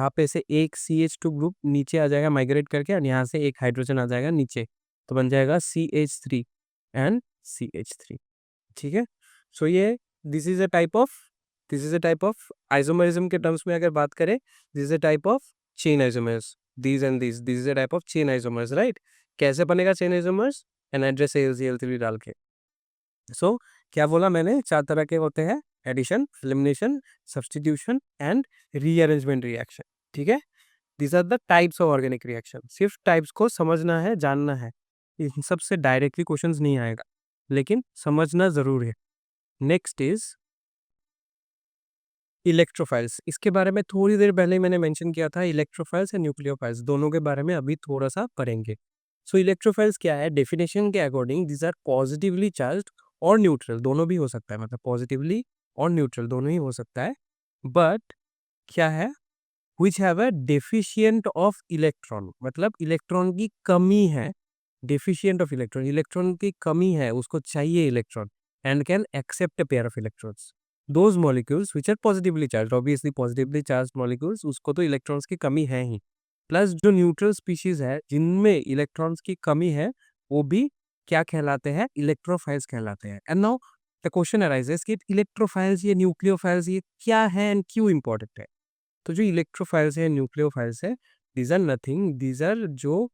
A: पे से एक CH2 ग्रुप नीचे आ जाएगा माइग्रेट करके, और यहाँ से एक हाइड्रोजन आ जाएगा नीचे, तो बन जाएगा CH3 एंड CH3, ठीक है। सो ये this is a type of isomerism के टर्म्स में अगर बात करें, this is a type of chain isomers, this and this is a type of chain isomers, right. कैसे बनेगा चेन आइसोमर्स, एनहाइड्रस AlCl3 डाल के। सो क्या बोला मैंने, 4 तरह के होते हैं, addition, elimination, substitution and rearrangement reaction, ठीक है। These are the types of organic reaction. सिर्फ टाइप्स को समझना है, जानना है, इन सब से डायरेक्टली क्वेश्चंस नहीं आएगा, लेकिन समझना जरूर है। Next is electrophiles. इसके बारे में थोड़ी देर पहले मैंने मेंशन किया था, इलेक्ट्रोफाइल्स एंड न्यूक्लियोफाइल्स दोनों के बारे में अभी थोड़ा सा पढ़ेंगे। सो इलेक्ट्रोफाइल्स क्या है, डेफिनेशन के according these are positively charged और न्यूट्रल, दोनों भी हो सकता है, मतलब पॉजिटिवली और न्यूट्रल दोनों ही हो सकता है, बट क्या है, which have a deficient of electron, मतलब इलेक्ट्रॉन की कमी है, डेफिशिएंट ऑफ इलेक्ट्रॉन, इलेक्ट्रॉन की कमी है, उसको चाहिए electron, and can accept a pair of electrons. Those molecules which are positively charge, obviously positively charge molecules, उसको तो इलेक्ट्रॉन्स की कमी है ही, प्लस जो न्यूट्रल स्पीशीज है जिनमें इलेक्ट्रॉन्स की कमी है, वो भी क्या कहलाते हैं, इलेक्ट्रोफाइल्स कहलाते हैं। And now the question arises कि इलेक्ट्रोफाइल्स, ये न्यूक्लियोफाइल्स, ये क्या है एंड क्यों इंपॉर्टेंट है। तो जो इलेक्ट्रोफाइल्स है, न्यूक्लियोफाइल्स है, these are nothing, these are जो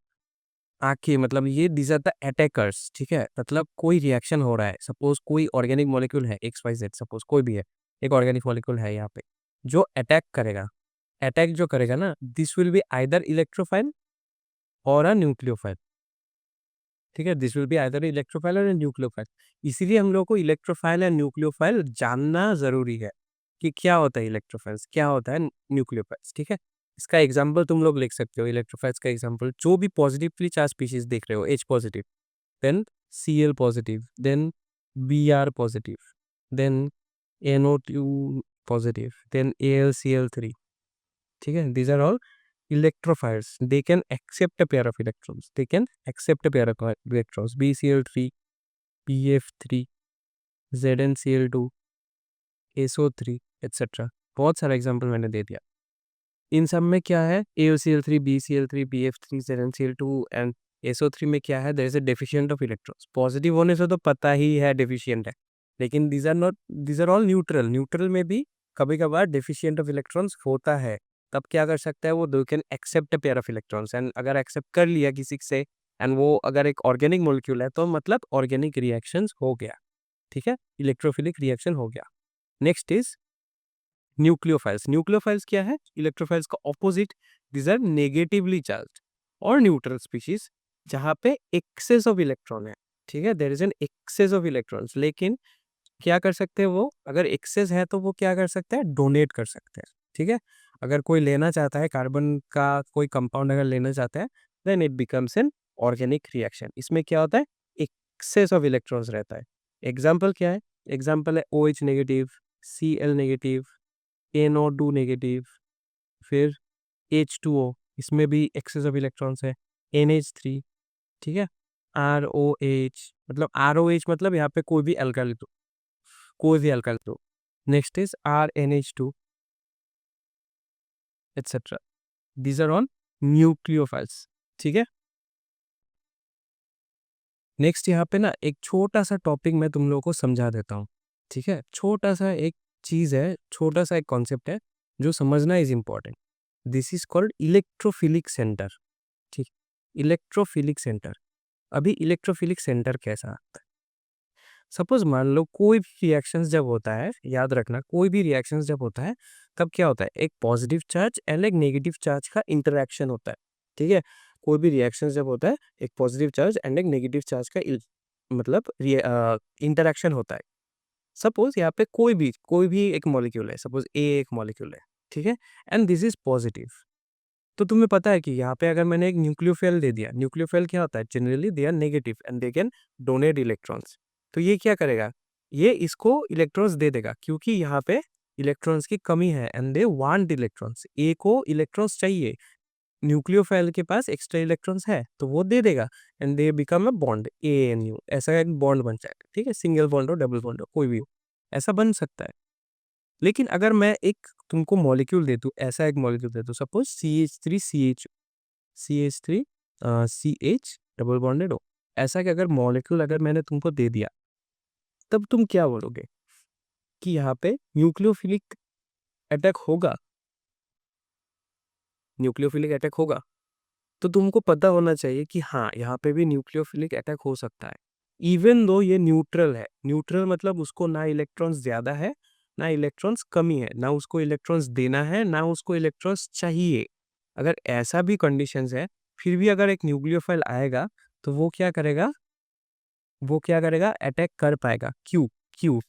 A: आके, मतलब ये दीज आर द अटैकर्स, ठीक है। मतलब कोई रिएक्शन हो रहा है, सपोज कोई ऑर्गेनिक मॉलिक्यूल है XYZ, सपोज कोई भी है, एक ऑर्गेनिक मॉलिक्यूल है यहाँ पे, जो अटैक करेगा, अटैक जो करेगा ना, this will be either electrophile और अ न्यूक्लियोफाइल, ठीक है। This will be either electrophile और न्यूक्लियोफाइल। इसीलिए हम लोग को इलेक्ट्रोफाइल या न्यूक्लियोफाइल जानना जरूरी है, कि क्या होता है इलेक्ट्रोफाइल्स, क्या होता है न्यूक्लियोफाइल्स, ठीक है। इसका एग्जाम्पल तुम लोग लिख सकते हो, इलेक्ट्रोफाइल्स का एग्जाम्पल, जो भी पॉजिटिवली चार्ज स्पीशीज देख रहे हो, H positive, then Cl positive, then Br positive, then NO2 positive, then AlCl3, ठीक है। these are all electrophiles, they can accept a pair of electrons, they can accept a pair of electrons, BCl3, BF3, ZnCl2, SO3 etc. बहुत सारा example मैंने दे दिया। इन सब में क्या है, AlCl3, BCl3, BF3, ZnCl2 and SO3 में क्या है, there is a deficient of electrons. Positive होने से तो पता ही है डेफिशिएंट है, लेकिन these are not, these are all neutral, neutral में भी कभी कभार डेफिशिएंट ऑफ इलेक्ट्रॉन्स होता है, तब क्या कर सकता है वो, दो can accept a pair of electrons, and अगर एक्सेप्ट कर लिया किसी से, एंड वो अगर एक ऑर्गेनिक मॉलिक्यूल है, तो मतलब ऑर्गेनिक रिएक्शंस हो गया, ठीक है, इलेक्ट्रोफिलिक रिएक्शन हो गया। Next is nucleophiles. न्यूक्लियोफाइल्स क्या है, इलेक्ट्रोफाइल्स का opposite, this are negatively charged और न्यूट्रल स्पीशीज, जहां पे एक्सेस ऑफ इलेक्ट्रॉन है, ठीक है, there is an excess of electrons, लेकिन क्या कर सकते हैं वो, अगर एक्सेस है तो वो क्या कर सकते हैं, डोनेट कर सकते हैं, ठीक है। अगर कोई लेना चाहता है, कार्बन का कोई कंपाउंड अगर लेना चाहता है, then it becomes an organic reaction. इसमें क्या होता है, एक्सेस ऑफ इलेक्ट्रॉन्स रहता है। एग्जाम्पल क्या है, एग्जाम्पल है OH negative, Cl negative, NO2 negative, फिर H2O, इसमें भी एक्सेस ऑफ इलेक्ट्रॉन्स है, NH3, ठीक है, ROH, मतलब ROH मतलब यहाँ पे कोई भी अल्काइल, कोई भी alkyl, next is RNH2 etc. These are all nucleophiles, ठीक है। नेक्स्ट यहाँ पे ना एक छोटा सा टॉपिक मैं तुम लोगों को समझा देता हूँ, ठीक है। छोटा सा एक चीज है, छोटा सा एक कॉन्सेप्ट है जो समझना is important. This is called electrophilic centre, ठीक। Electrophilic centre. अभी इलेक्ट्रोफिलिक सेंटर कैसा आता है? सपोज मान लो कोई भी रिएक्शंस जब होता है, याद रखना कोई भी रिएक्शंस जब होता है तब क्या होता है, एक पॉजिटिव चार्ज एंड एक नेगेटिव चार्ज का इंटरेक्शन होता है, ठीक है। कोई भी रिएक्शंस जब होता है एक पॉजिटिव चार्ज एंड एक नेगेटिव चार्ज का मतलब इंटरेक्शन होता है। सपोज यहाँ पे कोई भी एक मॉलिक्यूल है, सपोज ए एक मॉलिक्यूल है, ठीक है, एंड दिस इज पॉजिटिव। तो तुम्हें पता है कि यहाँ पे अगर मैंने एक न्यूक्लियोफाइल दे दिया, न्यूक्लियोफाइल क्या होता है, generally they are negative and they can donate electrons. तो ये क्या करेगा, ये इसको इलेक्ट्रॉन्स दे देगा क्योंकि यहाँ पे इलेक्ट्रॉन्स की कमी है एंड दे वांट इलेक्ट्रॉन्स। ए को इलेक्ट्रॉन्स चाहिए, न्यूक्लियोफाइल के पास एक्स्ट्रा इलेक्ट्रॉन्स है तो वो दे देगा and they become a bond ANU, ऐसा एक बॉन्ड बन जाएगा, ठीक है। सिंगल बॉन्ड हो, डबल बॉन्ड हो, कोई भी हो, ऐसा बन सकता है। लेकिन अगर मैं एक तुमको मॉलिक्यूल दे दूं, ऐसा एक मॉलिक्यूल दे दूं, suppose CH3 CH double bonded हो, ऐसा कि अगर मॉलिक्यूल अगर मैंने तुमको दे दिया तब तुम क्या बोलोगे कि यहाँ पे न्यूक्लियोफिलिक अटैक होगा, न्यूक्लियोफिलिक अटैक होगा। तो तुमको पता होना चाहिए कि हाँ यहाँ पे भी न्यूक्लियोफिलिक अटैक हो सकता है। इवन दो ये न्यूट्रल है, न्यूट्रल मतलब उसको ना इलेक्ट्रॉन्स ज्यादा है ना इलेक्ट्रॉन्स कमी है, ना उसको इलेक्ट्रॉन्स देना है ना उसको इलेक्ट्रॉन्स चाहिए। अगर ऐसा भी कंडीशंस है फिर भी अगर एक न्यूक्लियोफाइल आएगा तो वो क्या करेगा, अटैक कर पाएगा। क्यू क्यू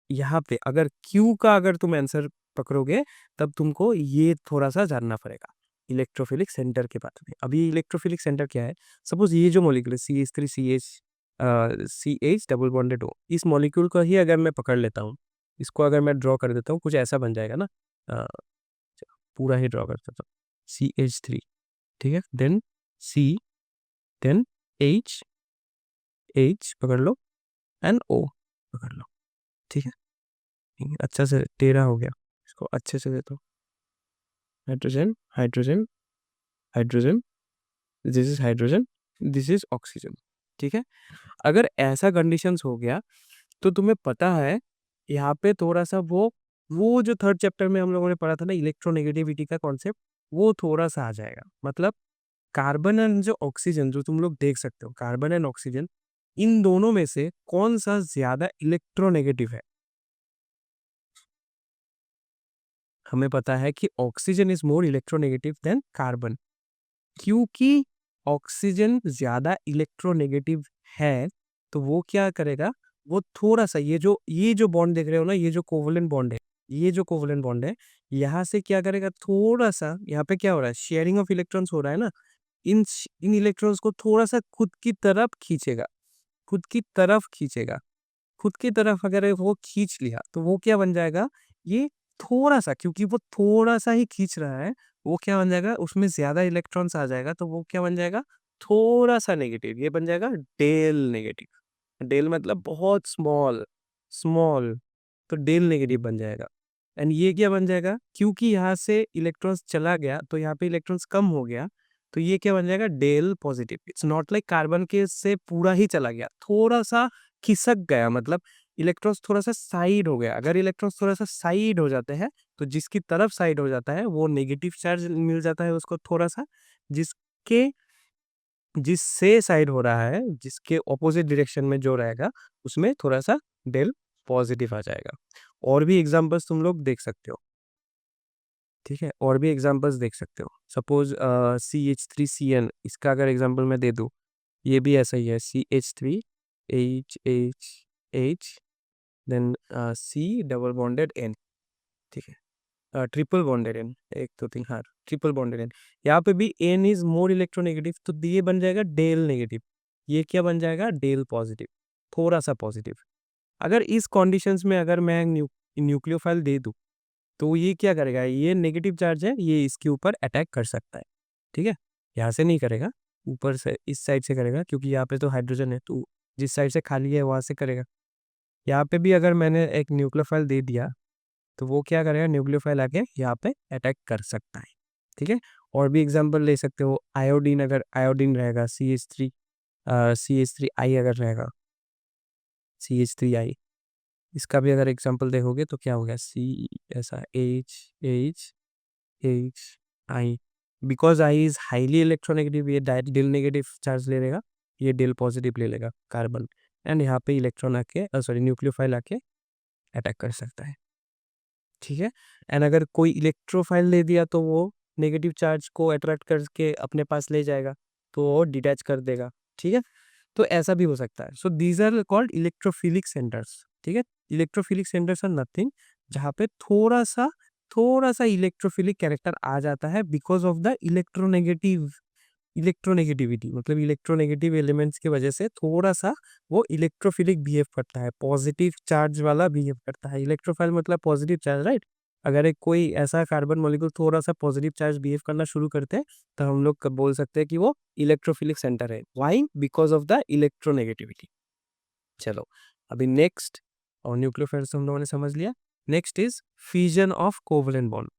A: यहाँ पे अगर क्यू का अगर तुम आंसर पकड़ोगे तब तुमको ये थोड़ा सा जानना पड़ेगा इलेक्ट्रोफिलिक सेंटर के बारे में। अभी इलेक्ट्रोफिलिक सेंटर क्या है, सपोज ये जो मॉलिक्यूल है CH3 CH डबल बॉन्डेड हो, इस मॉलिक्यूल को ही अगर मैं पकड़ लेता हूँ, इसको अगर मैं ड्रॉ कर देता हूँ कुछ ऐसा बन जाएगा ना, अ, पूरा ही ड्रॉ कर देता हूँ CH3, ठीक है, then C, then H, H पकड़ लो एंड O पकड़ लो, ठीक है। अच्छा से टेढ़ा हो गया, इसको अच्छे से देता हूँ। Hydrogen hydrogen hydrogen, this is hydrogen, this is oxygen, ठीक है। अगर ऐसा कंडीशंस हो गया तो तुम्हें पता है यहाँ पे थोड़ा सा वो जो थर्ड चैप्टर में हम लोगों ने पढ़ा था ना इलेक्ट्रोनेगेटिविटी का कॉन्सेप्ट, वो थोड़ा सा आ जाएगा। मतलब कार्बन एंड जो ऑक्सीजन जो तुम लोग देख सकते हो, कार्बन एंड ऑक्सीजन, इन दोनों में से कौन सा ज्यादा इलेक्ट्रोनेगेटिव है। हमें पता है कि oxygen is more electronegative than carbon. क्योंकि ऑक्सीजन ज्यादा इलेक्ट्रोनेगेटिव है तो वो क्या करेगा, वो थोड़ा सा ये जो बॉन्ड देख रहे हो ना, ये जो कोवलेंट बॉन्ड है, ये जो कोवलेंट बॉन्ड है, यहाँ से क्या करेगा, थोड़ा सा यहाँ पे क्या हो रहा है, शेयरिंग ऑफ इलेक्ट्रॉन्स हो रहा है ना, इन इलेक्ट्रॉन्स को थोड़ा सा खुद की तरफ खींचेगा, खुद की तरफ खींचेगा। खुद की तरफ अगर वो खींच लिया तो वो क्या बन जाएगा, ये थोड़ा सा, क्योंकि वो थोड़ा सा ही खींच रहा है, वो क्या बन जाएगा, उसमें ज्यादा इलेक्ट्रॉन्स आ जाएगा तो वो क्या बन जाएगा, थोड़ा सा नेगेटिव, ये बन जाएगा डेल नेगेटिव। डेल मतलब बहुत स्मॉल, स्मॉल, तो डेल नेगेटिव बन जाएगा। एंड ये क्या बन जाएगा, क्योंकि यहाँ से इलेक्ट्रॉन्स चला गया तो यहाँ पे इलेक्ट्रॉन्स कम हो गया, तो ये क्या बन जाएगा, del positive. It's not like carbon के से पूरा ही चला गया, थोड़ा सा खिसक गया, मतलब इलेक्ट्रॉन्स थोड़ा सा साइड हो गया। अगर इलेक्ट्रॉन्स थोड़ा सा साइड हो जाते हैं तो जिसकी तरफ साइड हो जाता है वो नेगेटिव चार्ज मिल जाता है उसको थोड़ा सा, जिसके जिससे साइड हो रहा है, जिसके ऑपोजिट डायरेक्शन में जो रहेगा उसमें थोड़ा सा डेल पॉजिटिव आ जाएगा। और भी एग्जांपल्स तुम लोग देख सकते हो, ठीक है, और भी एग्जांपल्स देख सकते हो। सपोज CH3CN, इसका अगर एग्जांपल मैं दे दूं, ये भी ऐसा ही है, CH3H then C double bonded N, ठीक है, ट्रिपल बॉन्डेड N, एक दो तीन, हाँ ट्रिपल बॉन्डेड N। यहाँ पे भी N इज मोर इलेक्ट्रोनेगेटिव तो ये बन जाएगा डेल नेगेटिव, ये क्या बन जाएगा, डेल पॉजिटिव, थोड़ा सा पॉजिटिव। अगर इस कंडीशंस में अगर मैं न्यूक्लियोफाइल दे दूं तो ये क्या करेगा, ये नेगेटिव चार्ज है, ये इसके ऊपर अटैक कर सकता है, ठीक है। यहाँ से नहीं करेगा, ऊपर से इस साइड से करेगा, क्योंकि यहाँ पे तो हाइड्रोजन है तो जिस साइड से खाली है वहां से करेगा। यहाँ पे भी अगर मैंने एक न्यूक्लियोफाइल दे दिया तो वो क्या करेगा, न्यूक्लियोफाइल आके यहाँ पे अटैक कर सकता है। ठीक है, और भी एग्जांपल ले सकते हो, आयोडीन, अगर आयोडीन रहेगा, CH3 अगर रहेगा, CH3I, इसका भी अगर एग्जांपल देखोगे तो क्या हो गया, सी ऐसा H because I is highly electronegative, ये डिल नेगेटिव चार्ज ले लेगा, ये डिल पॉजिटिव ले लेगा कार्बन, एंड यहाँ पे इलेक्ट्रॉन आके सॉरी न्यूक्लियोफाइल आके अटैक कर सकता है। ठीक है, एंड अगर कोई इलेक्ट्रोफाइल दे दिया तो वो नेगेटिव चार्ज को अट्रैक्ट करके अपने पास ले जाएगा, तो वो डिटैच कर देगा। ठीक है, तो ऐसा भी हो सकता है। So these are called electrophilic centres. ठीक है, इलेक्ट्रोफिलिक सेंटर्स आर नथिंग जहाँ पे थोड़ा सा इलेक्ट्रोफिलिक कैरेक्टर आ जाता है बिकॉज ऑफ द इलेक्ट्रोनेगेटिविटी, मतलब इलेक्ट्रोनेगेटिव एलिमेंट्स की वजह से थोड़ा सा वो इलेक्ट्रोफिलिक बिहेव करता है, पॉजिटिव चार्ज वाला बिहेव करता है। इलेक्ट्रोफाइल मतलब पॉजिटिव चार्ज, राइट? अगर एक कोई ऐसा कार्बन मॉलिक्यूल थोड़ा सा पॉजिटिव चार्ज बिहेव करना शुरू करते हैं तो हम लोग बोल सकते हैं कि वो इलेक्ट्रोफिलिक सेंटर है। Why? Because of the electronegativity. चलो, अभी नेक्स्ट, और न्यूक्लियोफाइल हम लोगों ने समझ लिया। Next is fission of covalent bond.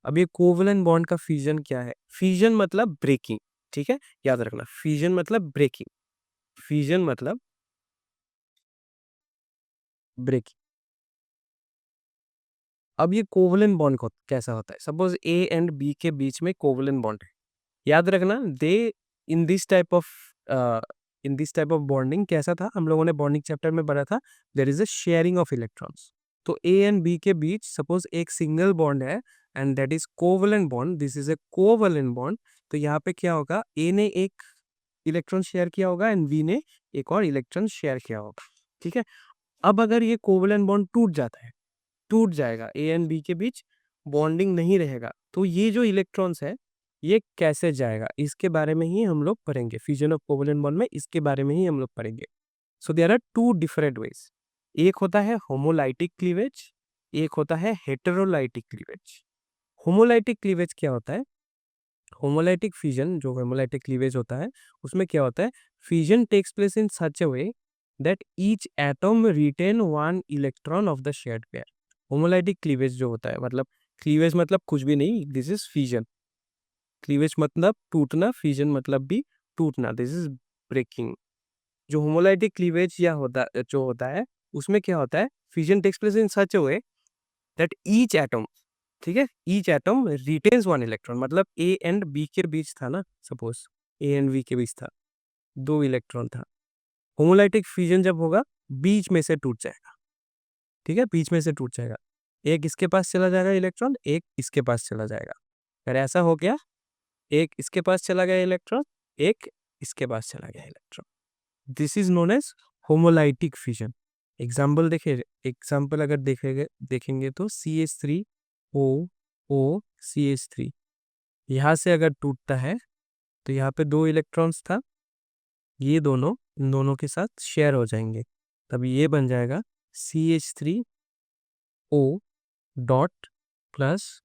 A: अब ये कोवलेंट बॉन्ड का फिजन क्या है? फिजन मतलब ब्रेकिंग। ठीक है, याद रखना, फिजन मतलब ब्रेकिंग, फिजन मतलब ब्रेकिंग। अब ये कोवलेंट बॉन्ड कैसा होता है? सपोज ए एंड बी के बीच में कोवलेंट बॉन्ड है, याद रखना, they in this type of bonding कैसा था, हम लोगों ने बॉन्डिंग चैप्टर में पढ़ा था, there is a sharing of electrons. तो ए एंड बी के बीच सपोज एक सिंगल बॉन्ड है and that is covalent bond, this is a covalent bond. तो यहाँ पे क्या होगा, ए ने एक इलेक्ट्रॉन शेयर किया होगा एंड बी ने एक और इलेक्ट्रॉन शेयर किया होगा। ठीक है, अब अगर ये कोवलेंट बॉन्ड टूट जाता है, टूट जाएगा, ए एंड बी के बीच बॉन्डिंग नहीं रहेगा, तो ये जो इलेक्ट्रॉन्स है ये कैसे जाएगा, इसके बारे में ही हम लोग पढ़ेंगे। फ्यूजन ऑफ कोवलेंट बॉन्ड में इसके बारे में ही हम लोग पढ़ेंगे। So there are two different ways. एक होता है होमोलाइटिक क्लीवेज, एक होता है हेटेरोलाइटिक क्लीवेज। होमोलाइटिक क्लीवेज क्या होता है? होमोलाइटिक फिजन, जो होमोलाइटिक क्लीवेज होता है, उसमें क्या होता है, fission takes place in such a way that each atom retain one electron of the shared pair. Homolytic cleavage जो होता है, मतलब क्लीवेज मतलब कुछ भी नहीं, दिस इज फिजन। क्लीवेज मतलब टूटना, फिजन मतलब भी टूटना, दिस इज ब्रेकिंग। जो होमोलाइटिक क्लीवेज जो होता है, उसमें क्या होता है, fission takes place in such a way that each atom, ठीक है, each atom retains one electron, मतलब ए एंड बी के बीच था ना, सपोज ए एंड बी के बीच था, दो इलेक्ट्रॉन था। होमोलाइटिक फ्यूजन जब होगा, बीच में से टूट जाएगा। ठीक है, बीच में से टूट जाएगा, एक इसके पास चला जाएगा इलेक्ट्रॉन, एक इसके पास चला जाएगा। अगर ऐसा हो गया, एक इसके पास चला गया इलेक्ट्रॉन, एक इसके पास चला गया electron, this is known as homolytic fusion. Example अगर देखेंगे तो CH3O, यहाँ से अगर टूटता है तो यहाँ पे दो इलेक्ट्रॉन्स था, ये दोनों इन दोनों के साथ शेयर हो जाएंगे, तब ये बन जाएगा CH3O डॉट प्लस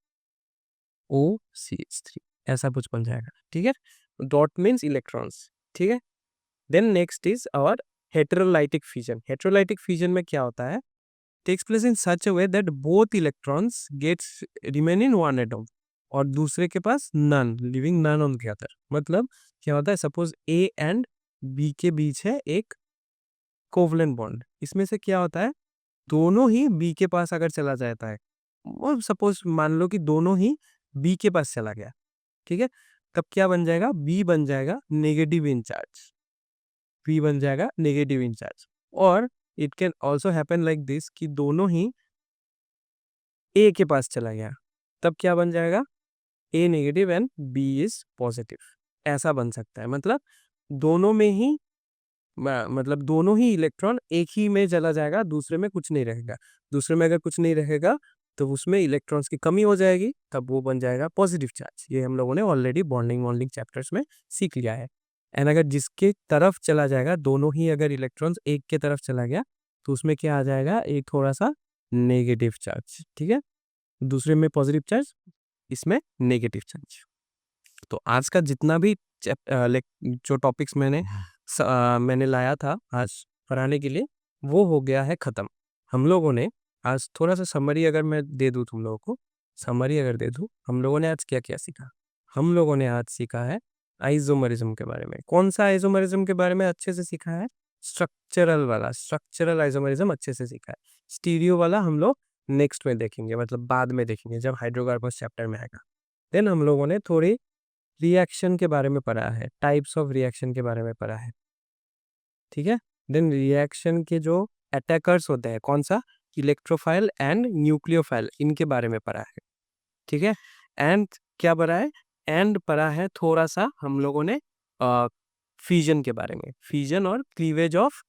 A: OCH3, ऐसा कुछ बन जाएगा। ठीक है, डॉट मीन्स इलेक्ट्रॉन्स। ठीक है, then next is our heterolytic fusion. Heterolytic fusion में क्या होता है, takes place in such a way that both electrons gets remain in one atom और दूसरे के पास none, leaving none on the other। मतलब क्या होता है, सपोज A एंड B के बीच है एक कोवलेंट बॉन्ड, इसमें से क्या होता है, दोनों ही B के पास अगर चला जाता है, और सपोज मान लो कि दोनों ही B के पास चला गया, ठीक है, तब क्या बन जाएगा, B बन जाएगा नेगेटिव इंचार्ज, B बन जाएगा नेगेटिव इंचार्ज। और it can also happen like this कि दोनों ही ए के पास चला गया, तब क्या बन जाएगा, A negative and B is positive, ऐसा बन सकता है। मतलब दोनों में ही मतलब दोनों ही इलेक्ट्रॉन एक ही में चला जाएगा, दूसरे में कुछ नहीं रहेगा। दूसरे में अगर कुछ नहीं रहेगा तो उसमें इलेक्ट्रॉन्स की कमी हो जाएगी, तब वो बन जाएगा पॉजिटिव चार्ज। ये हम लोगों ने ऑलरेडी बॉन्डिंग चैप्टर्स में सीख लिया है। एंड अगर जिसके तरफ चला जाएगा, दोनों ही अगर इलेक्ट्रॉन्स एक के तरफ चला गया, तो उसमें क्या आ जाएगा, एक थोड़ा सा नेगेटिव चार्ज। ठीक है, दूसरे में पॉजिटिव चार्ज, इसमें नेगेटिव चार्ज। तो आज का जितना भी जो टॉपिक्स मैंने लाया था आज पढ़ाने के लिए, वो हो गया है खत्म। हम लोगों ने आज थोड़ा सा समरी अगर मैं दे दूँ तुम लोगों को, समरी अगर दे दूँ, हम लोगों ने आज क्या क्या सीखा? हम लोगों ने आज सीखा है आइसोमरिज्म के बारे में। कौन सा आइसोमरिज्म के बारे में अच्छे से सीखा है? स्ट्रक्चरल वाला, स्ट्रक्चरल आइसोमरिज्म अच्छे से सीखा है। स्टीरियो वाला हम लोग नेक्स्ट में देखेंगे, मतलब बाद में देखेंगे जब हाइड्रोकार्बन्स चैप्टर में आएगा। देन हम लोगों ने थोड़ी रिएक्शन के बारे में पढ़ा है, टाइप्स ऑफ रिएक्शन के बारे में पढ़ा है, ठीक है। देन रिएक्शन के जो अटैकर्स होते हैं, कौन सा? इलेक्ट्रोफाइल एंड न्यूक्लियोफाइल, इनके बारे में पढ़ा है, ठीक है। एंड क्या पढ़ा है? एंड पढ़ा है थोड़ा सा हम लोगों ने फिजन के बारे में, फिजन और क्लीवेज ऑफ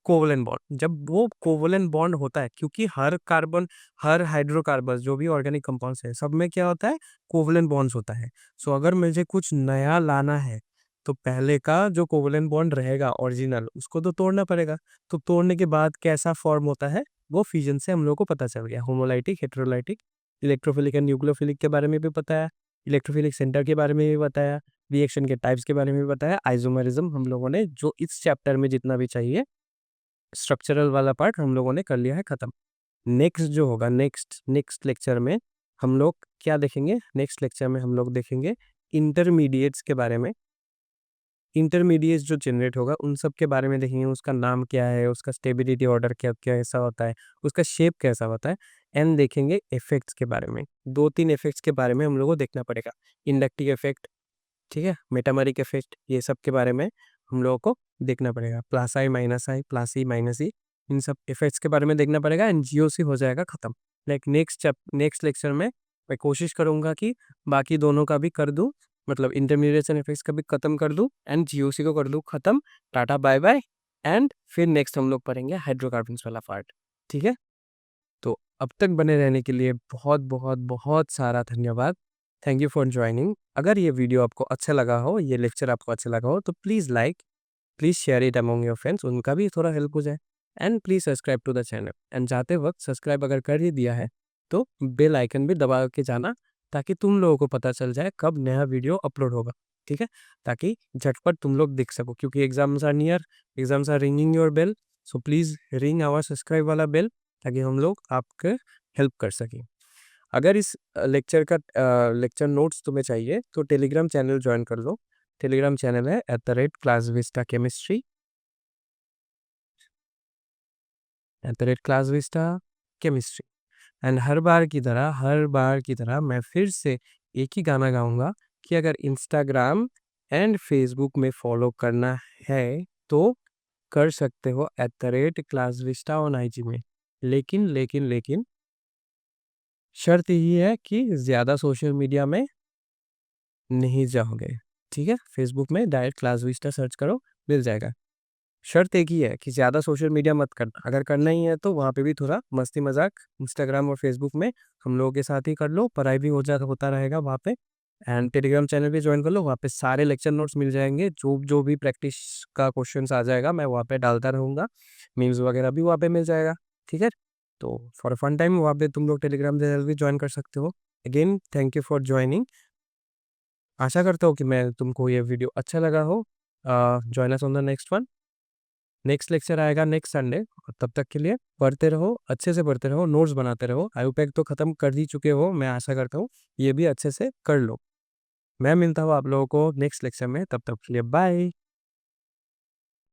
A: कोवलेंट बॉन्ड। जब वो कोवलेंट बॉन्ड होता है, क्योंकि हर कार्बन, हर हाइड्रोकार्बन जो भी ऑर्गेनिक कंपाउंड्स है, सब में क्या होता है? कोवलेंट बॉन्ड्स होता है। सो अगर मुझे कुछ नया लाना है तो पहले का जो कोवलेंट बॉन्ड रहेगा ओरिजिनल, उसको तो तोड़ना पड़ेगा। तो तोड़ने के बाद कैसा फॉर्म होता है, वो फिजन से हम लोग को पता चल गया। होमोलाइटिक, हेटेरोलाइटिक, इलेक्ट्रोफिलिक एंड न्यूक्लियोफिलिक के बारे में भी बताया, इलेक्ट्रोफिलिक सेंटर के बारे में भी बताया, रिएक्शन के टाइप्स के बारे में भी बताया। आइसोमरिज्म हम लोगों ने जो इस चैप्टर में जितना भी चाहिए स्ट्रक्चरल वाला पार्ट हम लोगों ने कर लिया है खत्म। नेक्स्ट जो होगा, नेक्स्ट नेक्स्ट लेक्चर में हम लोग क्या देखेंगे? नेक्स्ट लेक्चर में हम लोग देखेंगे इंटरमीडिएट्स के बारे में। इंटरमीडिएट्स जो जनरेट होगा उन सब के बारे में देखेंगे, उसका नाम क्या है, उसका स्टेबिलिटी ऑर्डर क्या कैसा होता है, उसका शेप कैसा होता है। एंड देखेंगे इफेक्ट्स के बारे में, 2-3 इफेक्ट्स के बारे में हम लोग को देखना पड़ेगा। इंडक्टिव इफेक्ट, ठीक है, मेटामेरिक इफेक्ट, ये सब के बारे में हम लोगों को देखना पड़ेगा। प्लस आई माइनस आई, प्लस ई माइनस ई, इन सब इफेक्ट्स के बारे में देखना पड़ेगा। एंड जीओसी हो जाएगा खत्म। लाइक नेक्स्ट लेक्चर में मैं कोशिश करूंगा कि बाकी दोनों का भी कर दूं, मतलब इंटरमीडिएट्स एंड इफेक्ट्स का भी खत्म कर दूं एंड जीओसी को कर दूं खत्म। Tata bye bye. एंड फिर नेक्स्ट हम लोग पढ़ेंगे हाइड्रोकार्बन्स वाला पार्ट, ठीक है। तो अब तक बने रहने के लिए बहुत बहुत बहुत सारा धन्यवाद। Thank you for joining. अगर ये वीडियो आपको अच्छा लगा हो, ये लेक्चर आपको अच्छा लगा हो, तो please like, please share it among your friends, उनका भी थोड़ा हेल्प हो जाए। And please subscribe to the channel. And जाते वक्त सब्सक्राइब अगर कर ही दिया है तो बेल आइकन भी दबा के जाना, ताकि तुम लोगों को पता चल जाए कब नया वीडियो अपलोड होगा, ठीक है। ताकि झटपट तुम लोग देख सको, क्योंकि exams are near, exams are ringing your bell. So please ring our subscribe वाला बेल, ताकि हम लोग आपके हेल्प कर सकें। अगर इस लेक्चर का लेक्चर नोट्स तुम्हें चाहिए तो टेलीग्राम चैनल ज्वाइन कर लो। टेलीग्राम चैनल है @ClassVistaChemistry, @ClassVistaChemistry। एंड हर बार की तरह मैं फिर से एक ही गाना गाऊंगा कि अगर इंस्टाग्राम एंड फेसबुक में फॉलो करना है तो कर सकते हो @ClassVista ऑन IG में। लेकिन लेकिन लेकिन शर्त यही है कि ज़्यादा सोशल मीडिया में नहीं जाओगे, ठीक है। फेसबुक में डायरेक्ट क्लास विस्टा सर्च करो, मिल जाएगा। शर्त एक ही है कि ज़्यादा सोशल मीडिया मत करना। अगर करना ही है तो वहाँ पे भी थोड़ा मस्ती मजाक इंस्टाग्राम और फेसबुक में हम लोगों के साथ ही कर लो, पढ़ाई भी होता रहेगा वहाँ पे। एंड टेलीग्राम चैनल भी ज्वाइन कर लो, वहाँ पे सारे लेक्चर नोट्स मिल जाएंगे। जो जो भी प्रैक्टिस का क्वेश्चन आ जाएगा मैं वहाँ पे डालता रहूँगा, मीम्स वगैरह भी वहाँ पे मिल जाएगा, ठीक है। तो फॉर फन टाइम वहाँ पे तुम लोग टेलीग्राम चैनल भी ज्वाइन कर सकते हो। Again thank you for joining. आशा करता हूँ कि मैं तुमको ये वीडियो अच्छा लगा हो। Join us on the next one. Next lecture आएगा नेक्स्ट संडे। तब तक के लिए पढ़ते रहो, अच्छे से पढ़ते रहो, नोट्स बनाते रहो। आईयूपैक तो ख़त्म कर ही चुके हो, मैं आशा करता हूँ ये भी अच्छे से कर लो। मैं मिलता हूँ आप लोगों को नेक्स्ट लेक्चर में, तब तक के लिए बाय।